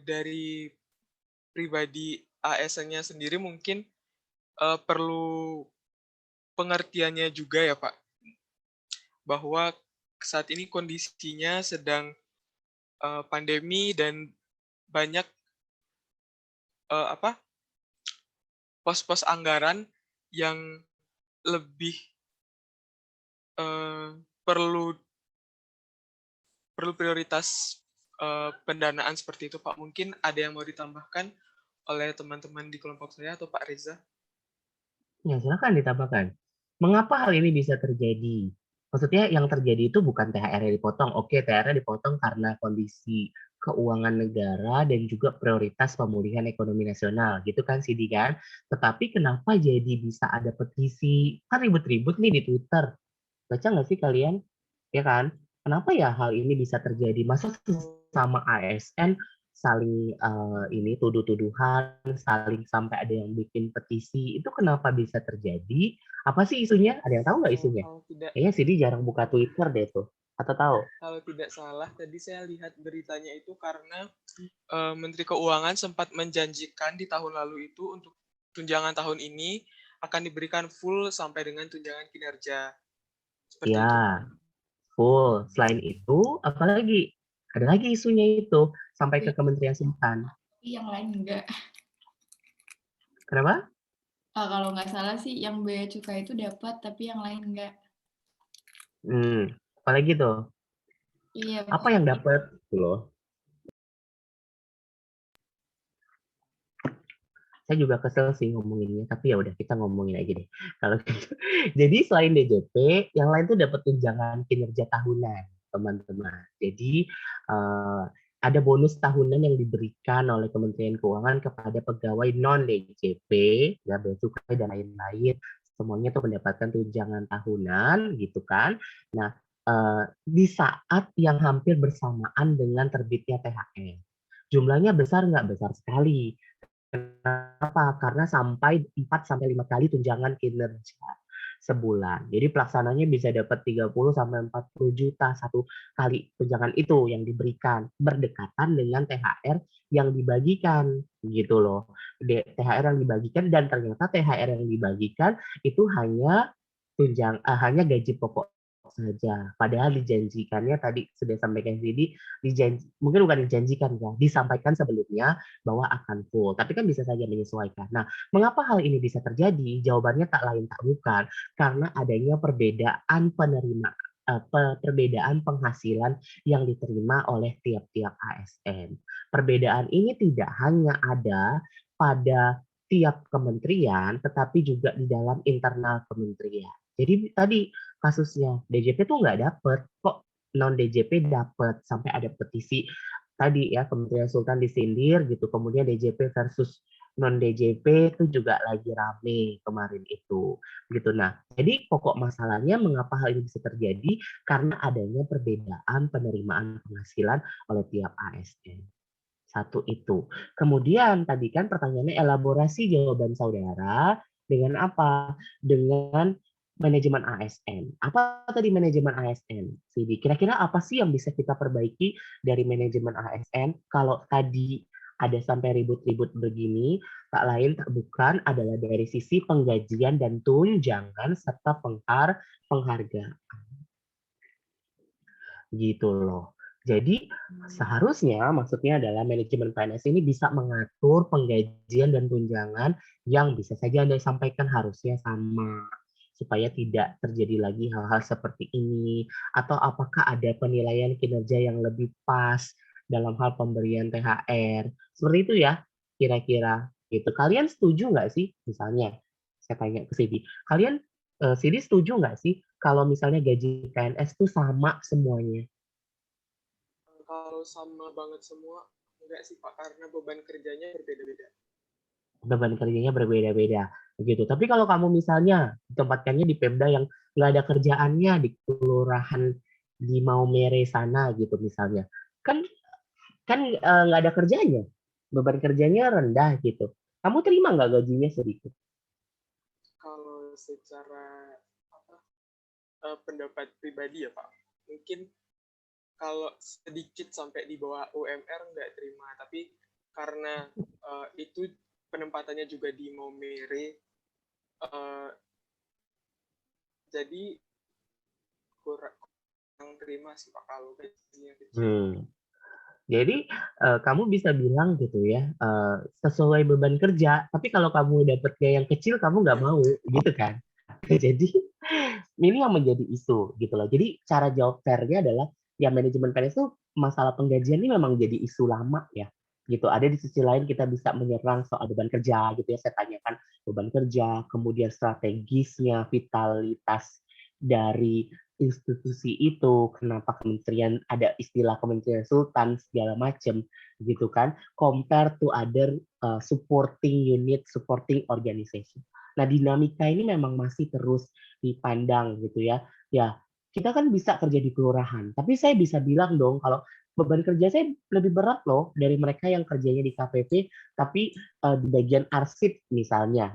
dari pribadi ASN-nya sendiri mungkin perlu pengertiannya juga ya Pak, bahwa saat ini kondisinya sedang pandemi dan banyak pos-pos anggaran yang lebih perlu prioritas pendanaan seperti itu Pak. Mungkin ada yang mau ditambahkan oleh teman-teman di kelompok saya atau Pak Reza? Ya, silakan ditambahkan. Mengapa hal ini bisa terjadi? Maksudnya yang terjadi itu bukan THR-nya dipotong. Oke, THR-nya dipotong karena kondisi keuangan negara dan juga prioritas pemulihan ekonomi nasional. Gitu kan, Sidi kan? Tetapi kenapa jadi bisa ada petisi? Kan ribut-ribut nih di Twitter. Baca nggak sih kalian? Ya kan? Kenapa ya hal ini bisa terjadi? Masa sama ASN saling ini tuduh-tuduhan, saling sampai ada yang bikin petisi, itu kenapa bisa terjadi? Apa sih isunya? Ada yang tahu nggak isunya? Kayaknya Sidi jarang buka Twitter deh tuh. Atau tahu? Kalau tidak salah, tadi saya lihat beritanya itu karena Menteri Keuangan sempat menjanjikan di tahun lalu itu untuk tunjangan tahun ini akan diberikan full sampai dengan tunjangan kinerja. Seperti itu. Ya, full. Selain itu, apalagi? Ada lagi isunya itu sampai ke Kementerian Sultan. Yang lain enggak. Kenapa? Kalau nggak salah sih yang bea cukai itu dapat, tapi yang lain enggak. Apalagi tuh? Iya. Apa yang dapat? Gitu loh. Saya juga kesel sih ngomonginnya, tapi ya udah kita ngomongin aja deh. Kalau gitu. Jadi selain DJP, yang lain tuh dapat tunjangan kinerja tahunan, teman-teman. Jadi ada bonus tahunan yang diberikan oleh Kementerian Keuangan kepada pegawai non DJP, ya bea cukai dan lain-lain. Semuanya tuh mendapatkan tunjangan tahunan, gitu kan? Nah, di saat yang hampir bersamaan dengan terbitnya THR. Jumlahnya besar nggak? Besar sekali. Kenapa? Karena sampai 4-5 kali tunjangan kinerja sebulan. Jadi pelaksananya bisa dapat 30-40 juta satu kali tunjangan itu yang diberikan, berdekatan dengan THR yang dibagikan, gitu loh. THR yang dibagikan, dan ternyata THR yang dibagikan itu hanya hanya gaji pokok saja. Padahal dijanjikannya tadi sudah sampaikan Sidi, mungkin bukan dijanjikan ya, disampaikan sebelumnya bahwa akan full. Tapi kan bisa saja menyesuaikan. Nah, mengapa hal ini bisa terjadi? Jawabannya tak lain tak bukan karena adanya perbedaan perbedaan penghasilan yang diterima oleh tiap-tiap ASN. Perbedaan ini tidak hanya ada pada tiap kementerian, tetapi juga di dalam internal kementerian. Jadi tadi kasusnya DJP tuh nggak dapet, kok non DJP dapat, sampai ada petisi tadi ya, Kementerian Sultan disindir gitu, kemudian DJP versus non DJP itu juga lagi rame kemarin itu gitu. Nah, jadi pokok masalahnya mengapa hal ini bisa terjadi karena adanya perbedaan penerimaan penghasilan oleh tiap ASN. Satu itu. Kemudian tadi kan pertanyaannya elaborasi jawaban saudara dengan apa? Dengan manajemen ASN. Apa tadi manajemen ASN? Sidi, kira-kira apa sih yang bisa kita perbaiki dari manajemen ASN? Kalau tadi ada sampai ribut-ribut begini, tak lain tak bukan adalah dari sisi penggajian dan tunjangan serta penghargaan. Gitu loh. Jadi seharusnya maksudnya adalah manajemen PNS ini bisa mengatur penggajian dan tunjangan yang bisa saja Anda sampaikan harusnya sama supaya tidak terjadi lagi hal-hal seperti ini, atau apakah ada penilaian kinerja yang lebih pas dalam hal pemberian THR seperti itu ya kira-kira gitu. Kalian setuju nggak sih, misalnya saya tanya ke Sidi, kalian Sidi setuju nggak sih kalau misalnya gaji PNS itu sama semuanya? Kalau sama banget semua, enggak sih Pak, karena beban kerjanya berbeda-beda. Beban kerjanya berbeda-beda begitu. Tapi kalau kamu misalnya ditempatkannya di Pemda yang nggak ada kerjaannya di kelurahan di Maumere sana gitu misalnya, kan nggak ada kerjanya, beban kerjanya rendah gitu. Kamu terima nggak gajinya sedikit? Kalau secara pendapat pribadi ya Pak, mungkin kalau sedikit sampai di bawah UMR nggak terima, tapi karena itu penempatannya juga di Maumere, jadi kurang terima sih Pak kalau gajinya kecil. Jadi kamu bisa bilang gitu ya, sesuai beban kerja, tapi kalau kamu dapatnya yang kecil kamu nggak mau gitu kan. Jadi ini yang menjadi isu gitu loh. Jadi cara jawab fairnya adalah ya manajemen PNS itu masalah penggajian ini memang jadi isu lama ya gitu. Ada di sisi lain kita bisa menyerang soal beban kerja gitu ya, saya tanyakan beban kerja, kemudian strategisnya, vitalitas dari institusi itu, kenapa kementerian ada istilah kementerian sultan segala macam gitu kan, compare to other supporting unit, supporting organization. Nah, dinamika ini memang masih terus dipandang gitu ya. Ya, kita kan bisa kerja di kelurahan, tapi saya bisa bilang dong kalau beban kerja saya lebih berat loh dari mereka yang kerjanya di KPP, tapi di bagian arsip misalnya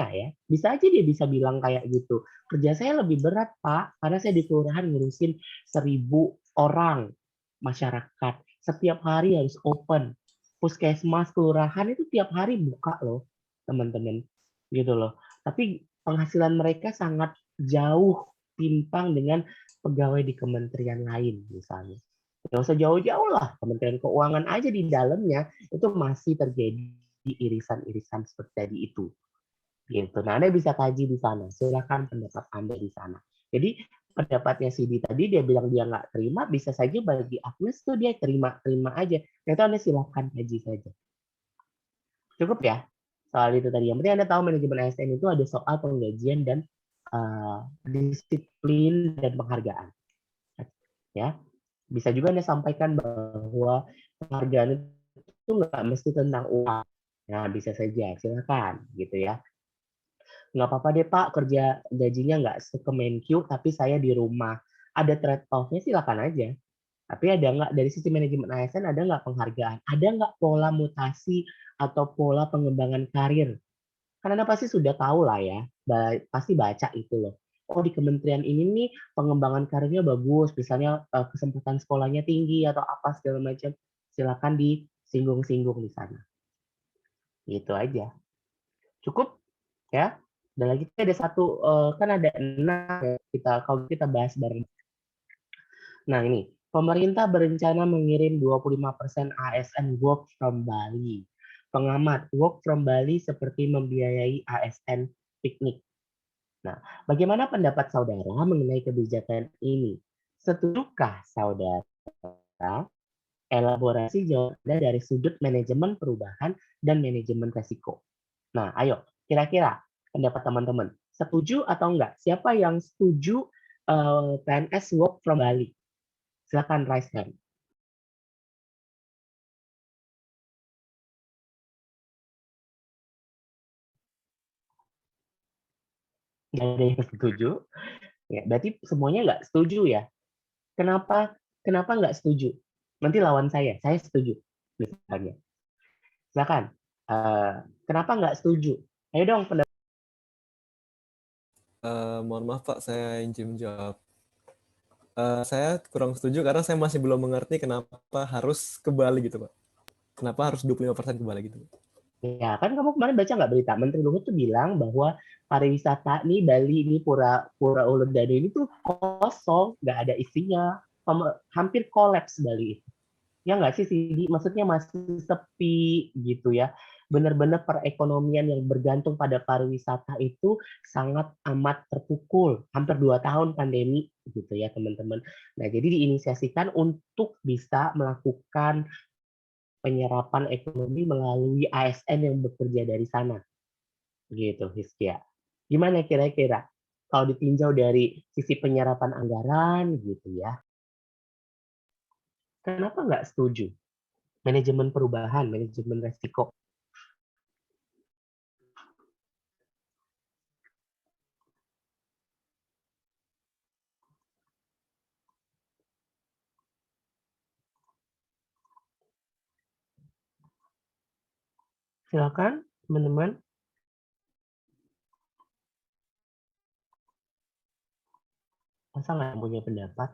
ya, bisa aja dia bisa bilang kayak gitu. Kerja saya lebih berat, Pak, karena saya di kelurahan ngurusin 1.000 orang masyarakat. Setiap hari harus open. Puskesmas kelurahan itu tiap hari buka loh, teman-teman. Gitu loh. Tapi penghasilan mereka sangat jauh timpang dengan pegawai di kementerian lain misalnya. Nggak usah jauh-jauh lah, Kementerian Keuangan aja di dalamnya itu masih terjadi irisan-irisan seperti tadi itu. Gitu. Nah, Anda bisa kaji di sana. Silakan pendapat Anda di sana. Jadi pendapatnya Sidi tadi dia bilang dia nggak terima, bisa saja bagi Agnes tuh dia terima aja. Nah, itu Anda silakan kaji saja. Cukup ya soal itu tadi. Yang penting Anda tahu manajemen ASN itu ada soal penggajian dan disiplin dan penghargaan. Ya, bisa juga Anda sampaikan bahwa penghargaan itu nggak mesti tentang uang. Nah, bisa saja, silakan gitu ya. Nggak apa-apa deh Pak, kerja gajinya nggak se-Kemenkyu, tapi saya di rumah. Ada trade-off-nya silakan aja. Tapi ada nggak dari sisi manajemen ASN ada nggak penghargaan? Ada nggak pola mutasi atau pola pengembangan karir? Karena Anda pasti sudah tahu lah ya, pasti baca itu loh. Oh di kementerian ini nih pengembangan karirnya bagus, misalnya kesempatan sekolahnya tinggi atau apa segala macam. Silakan disinggung-singgung di sana. Gitu aja. Cukup ya. Dan lagi ada satu kan ada 6 ya, kalau kita bahas bareng. Nah ini pemerintah berencana mengirim 25% ASN work from Bali. Pengamat work from Bali seperti membiayai ASN piknik. Nah, bagaimana pendapat saudara mengenai kebijakan ini? Setujukah saudara? Elaborasi jawabannya dari sudut manajemen perubahan dan manajemen resiko. Nah, ayo, kira-kira pendapat teman-teman, setuju atau enggak? Siapa yang setuju PNS work from Bali? Silakan raise hand. Nggak ada yang setuju. Ya, berarti semuanya nggak setuju ya. Kenapa nggak setuju? Nanti lawan saya setuju. Misalnya. Silakan. Kenapa nggak setuju? Ayo dong pendapat. Mohon maaf Pak, saya izin menjawab. Saya kurang setuju karena saya masih belum mengerti kenapa harus ke Bali gitu Pak. Kenapa harus 25% ke Bali gitu? Ya kan kamu kemarin baca nggak berita? Menteri Luhut tuh bilang bahwa pariwisata nih Bali ini Pura Uluwatu ini tuh kosong, nggak ada isinya, hampir kolaps Bali itu. Ya nggak sih Sidi? Maksudnya masih sepi gitu ya. Benar-benar perekonomian yang bergantung pada pariwisata itu sangat amat terpukul. Hampir 2 tahun pandemi gitu ya teman-teman. Nah jadi diinisiasikan untuk bisa melakukan penyerapan ekonomi melalui ASN yang bekerja dari sana. Gitu, Hizkia. Gimana kira-kira? Kalau ditinjau dari sisi penyerapan anggaran gitu ya. Kenapa nggak setuju? Manajemen perubahan, manajemen resiko. Silakan, teman-teman. Masa nggak punya pendapat?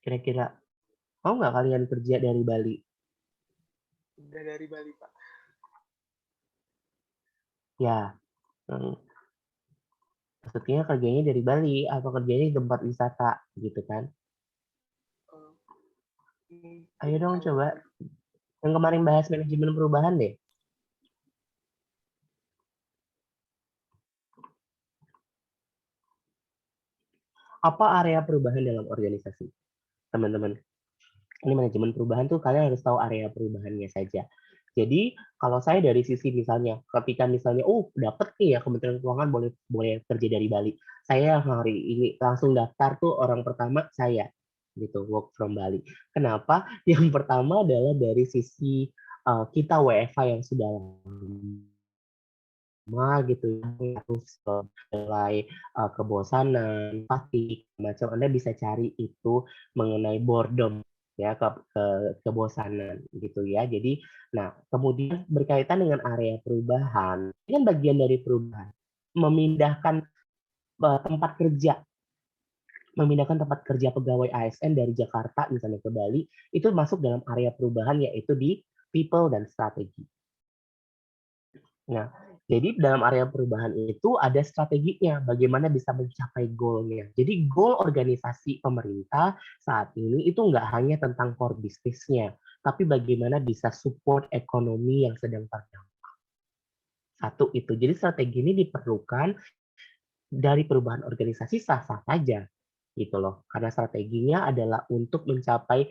Kira-kira mau nggak kalian kerja dari Bali? Udah dari Bali, Pak. Ya, maksudnya kerjanya dari Bali atau kerjanya di tempat wisata gitu kan? Ayo dong coba. Yang kemarin bahas manajemen perubahan deh. Apa area perubahan dalam organisasi? Teman-teman. Ini manajemen perubahan tuh kalian harus tahu area perubahannya saja. Jadi kalau saya dari sisi misalnya, ketika misalnya, dapat nih ya Kementerian Keuangan boleh kerja dari Bali. Saya hari ini langsung daftar tuh orang pertama saya gitu work from Bali. Kenapa? Yang pertama adalah dari sisi kita WFH yang sudah lama gitu harus mulai kebosanan, fatigue, macam Anda bisa cari itu mengenai boredom ya kebosanan gitu ya. Jadi nah kemudian berkaitan dengan area perubahan ini kan bagian dari perubahan memindahkan tempat kerja pegawai ASN dari Jakarta misalnya ke Bali itu masuk dalam area perubahan yaitu di people dan strategi. Nah Jadi dalam area perubahan itu ada strateginya, bagaimana bisa mencapai goal-nya. Jadi goal organisasi pemerintah saat ini itu nggak hanya tentang core bisnisnya, tapi bagaimana bisa support ekonomi yang sedang terdampak. Satu itu. Jadi strategi ini diperlukan dari perubahan organisasi sah-sah saja, gitu loh. Karena strateginya adalah untuk mencapai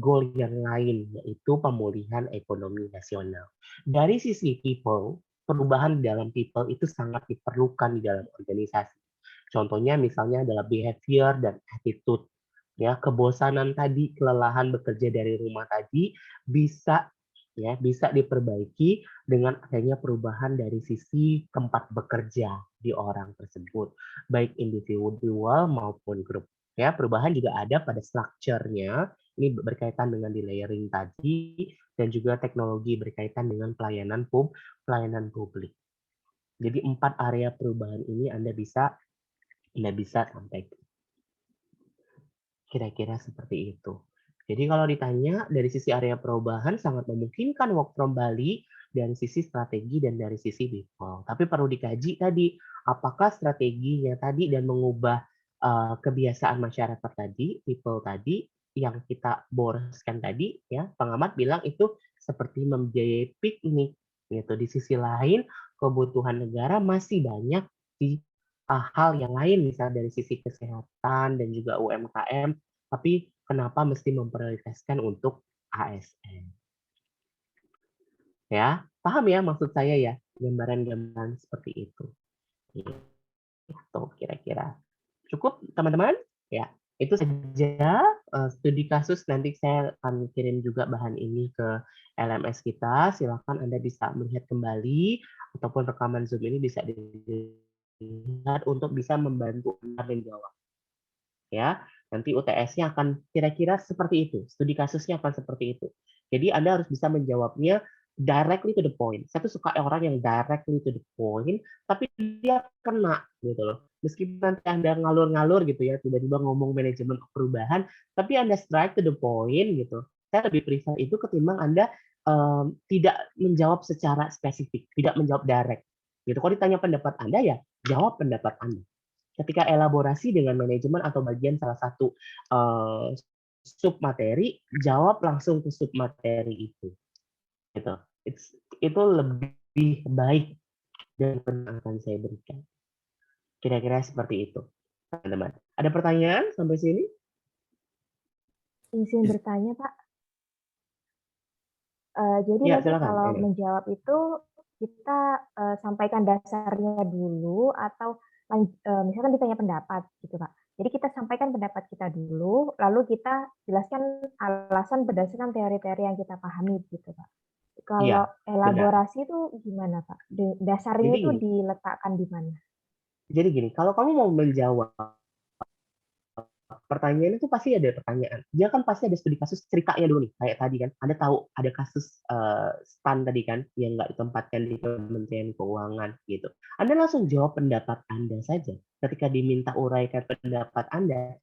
goal yang lain, yaitu pemulihan ekonomi nasional. Dari sisi people, perubahan di dalam people itu sangat diperlukan di dalam organisasi. Contohnya misalnya adalah behavior dan attitude. Ya, kebosanan tadi, kelelahan bekerja dari rumah tadi bisa diperbaiki dengan adanya perubahan dari sisi tempat bekerja di orang tersebut, baik individual maupun grup. Ya, perubahan juga ada pada structure-nya. Ini berkaitan dengan di layering tadi dan juga teknologi berkaitan dengan pelayanan publik. Jadi 4 area perubahan ini Anda bisa sampaikan. Kira-kira seperti itu. Jadi kalau ditanya dari sisi area perubahan sangat memungkinkan work from Bali dari sisi strategi dan dari sisi people. Tapi perlu dikaji tadi apakah strateginya tadi dan mengubah kebiasaan masyarakat tadi, people tadi yang kita boroskan tadi, ya pengamat bilang itu seperti membiayai piknik gitu. Di sisi lain kebutuhan negara masih banyak di hal yang lain, misalnya dari sisi kesehatan dan juga UMKM, tapi kenapa mesti memprioritaskan untuk ASN? Ya, paham ya maksud saya ya, gambaran-gambaran seperti itu. Itu kira-kira. Cukup teman-teman? Ya, itu saja studi kasus. Nanti saya akan kirim juga bahan ini ke LMS kita. Silakan Anda bisa melihat kembali ataupun rekaman Zoom ini bisa dilihat untuk bisa membantu Anda menjawab. Ya, nanti UTS-nya akan kira-kira seperti itu. Studi kasusnya akan seperti itu. Jadi Anda harus bisa menjawabnya directly to the point. Saya tuh suka orang yang directly to the point, tapi dia kena gitu loh. Meskipun nanti Anda ngalur-ngalur gitu ya, tiba-tiba ngomong manajemen perubahan, tapi Anda straight to the point gitu. Saya lebih prefer itu ketimbang Anda tidak menjawab secara spesifik, tidak menjawab direct. Gitu. Kalau ditanya pendapat Anda ya jawab pendapat Anda. Ketika elaborasi dengan manajemen atau bagian salah satu submateri, jawab langsung ke submateri itu. Gitu. Itu lebih baik dari yang akan saya berikan. Kira-kira seperti itu, teman-teman. Ada pertanyaan sampai sini? Izin bertanya, Pak. Jadi Ya, nanti silakan. kalau menjawab itu kita sampaikan dasarnya dulu atau misalkan ditanya pendapat gitu, Pak. Jadi kita sampaikan pendapat kita dulu, lalu kita jelaskan alasan berdasarkan teori-teori yang kita pahami gitu, Pak. Kalau elaborasi itu gimana, Pak? Dasarnya itu diletakkan di mana? Jadi gini, kalau kamu mau menjawab pertanyaan itu pasti ada pertanyaan. Dia kan pasti ada studi kasus ceritanya dulu nih. Kayak tadi kan, Anda tahu ada kasus STAN tadi kan yang nggak ditempatkan di Kementerian Keuangan gitu. Anda langsung jawab pendapat Anda saja. Ketika diminta uraikan pendapat Anda,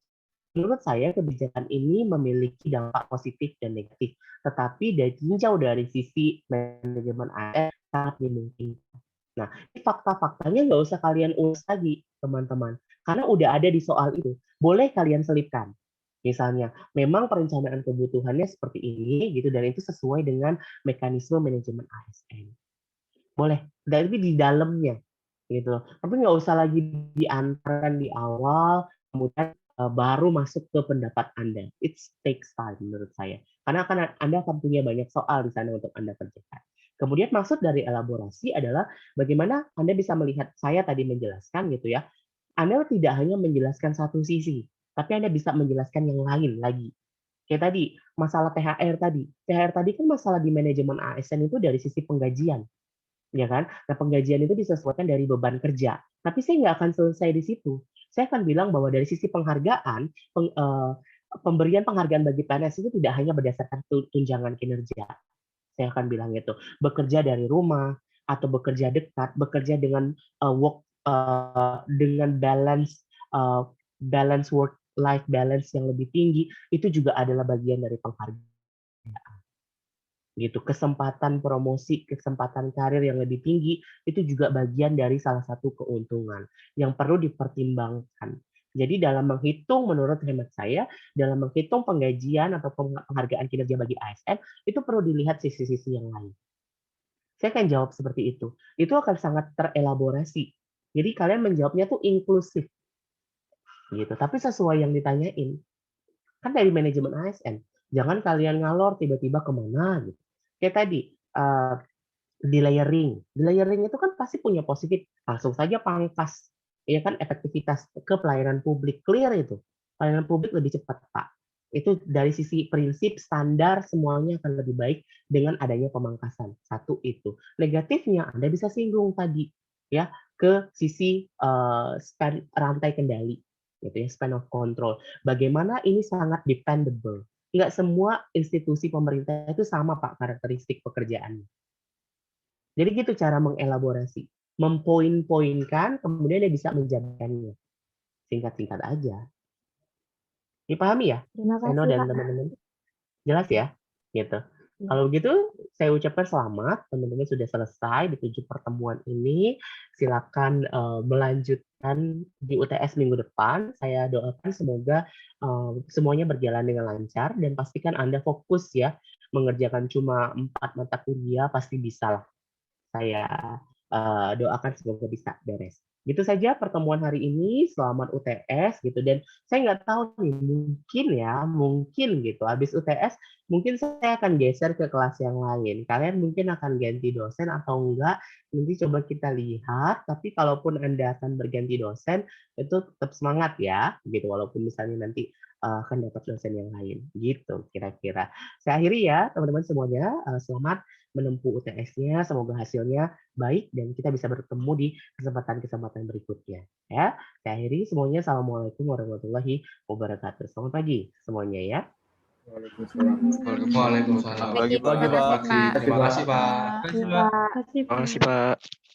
menurut saya kebijakan ini memiliki dampak positif dan negatif. Tetapi ditinjau dari sisi manajemen ASN sangat dimungkinkan. Nah, fakta-faktanya nggak usah kalian ulas lagi, teman-teman. Karena udah ada di soal itu. Boleh kalian selipkan. Misalnya, memang perencanaan kebutuhannya seperti ini, gitu, dan itu sesuai dengan mekanisme manajemen ASN. Boleh, dan itu di dalamnya. Gitu. Tapi nggak usah lagi diantarkan di awal, kemudian baru masuk ke pendapat Anda. It takes time menurut saya. Karena Anda akan punya banyak soal di sana untuk Anda kerjakan. Kemudian maksud dari elaborasi adalah bagaimana Anda bisa melihat, saya tadi menjelaskan gitu ya, Anda tidak hanya menjelaskan satu sisi, tapi Anda bisa menjelaskan yang lain lagi. Kayak tadi, masalah THR tadi. THR tadi kan masalah di manajemen ASN itu dari sisi penggajian. Ya kan? Nah, penggajian itu disesuaikan dari beban kerja. Tapi saya nggak akan selesai di situ. Saya akan bilang bahwa dari sisi penghargaan, pemberian penghargaan bagi PNS itu tidak hanya berdasarkan tunjangan kinerja. Saya akan bilang itu bekerja dari rumah atau bekerja dekat, bekerja dengan dengan balance work life balance yang lebih tinggi, itu juga adalah bagian dari penghargaan. gitu. Kesempatan promosi, kesempatan karir yang lebih tinggi itu juga bagian dari salah satu keuntungan yang perlu dipertimbangkan. Jadi dalam menghitung, menurut hemat saya, dalam menghitung penggajian atau penghargaan kinerja bagi ASN itu perlu dilihat sisi-sisi yang lain. Saya akan jawab seperti itu. Itu akan sangat terelaborasi. Jadi kalian menjawabnya tuh inklusif, gitu. Tapi sesuai yang ditanyain. Kan dari manajemen ASN, jangan kalian ngalor tiba-tiba kemana gitu. Kayak tadi, delayering. Delayering itu kan pasti punya positif. Langsung saja pangkas, ya kan, efektivitas ke pelayanan publik. Clear itu. Pelayanan publik lebih cepat, Pak. Itu dari sisi prinsip, standar, semuanya akan lebih baik dengan adanya pemangkasan. Satu itu. Negatifnya, Anda bisa singgung tadi, ya, ke sisi span rantai kendali, gitu ya, span of control. Bagaimana ini sangat dependable. Nggak semua institusi pemerintah itu sama, Pak, karakteristik pekerjaannya. Jadi gitu cara mengelaborasi. Mempoin-poinkan, kemudian dia bisa menjabarkannya. Singkat-singkat aja. Dipahami ya? Terima Seno kasih, dan Pak. teman-teman? Jelas ya? Gitu. Kalau begitu, saya ucapkan selamat. Teman-teman sudah selesai di 7 pertemuan ini. Silakan melanjutkan di UTS minggu depan. Saya doakan semoga semuanya berjalan dengan lancar dan pastikan Anda fokus ya. Mengerjakan cuma 4 mata kuliah pasti bisa lah. Saya doakan semoga bisa beres. Gitu saja pertemuan hari ini. Selamat UTS gitu. Dan saya nggak tahu nih, mungkin gitu. Habis UTS mungkin saya akan geser ke kelas yang lain. Kalian mungkin akan ganti dosen atau enggak, nanti coba kita lihat. Tapi kalaupun Anda akan berganti dosen, itu tetap semangat ya, gitu. Walaupun misalnya nanti akan dapat dosen yang lain, gitu kira-kira. Saya akhiri ya, teman-teman semuanya. Selamat menempuh UTS-nya, semoga hasilnya baik dan kita bisa bertemu di kesempatan-kesempatan berikutnya. Ya, saya akhiri semuanya. Assalamualaikum warahmatullahi wabarakatuh. Selamat pagi semuanya ya. Waalaikumsalam. Pagi, Pak. Terima kasih, Pak. Terima kasih, Pak. Terima kasih, Pak.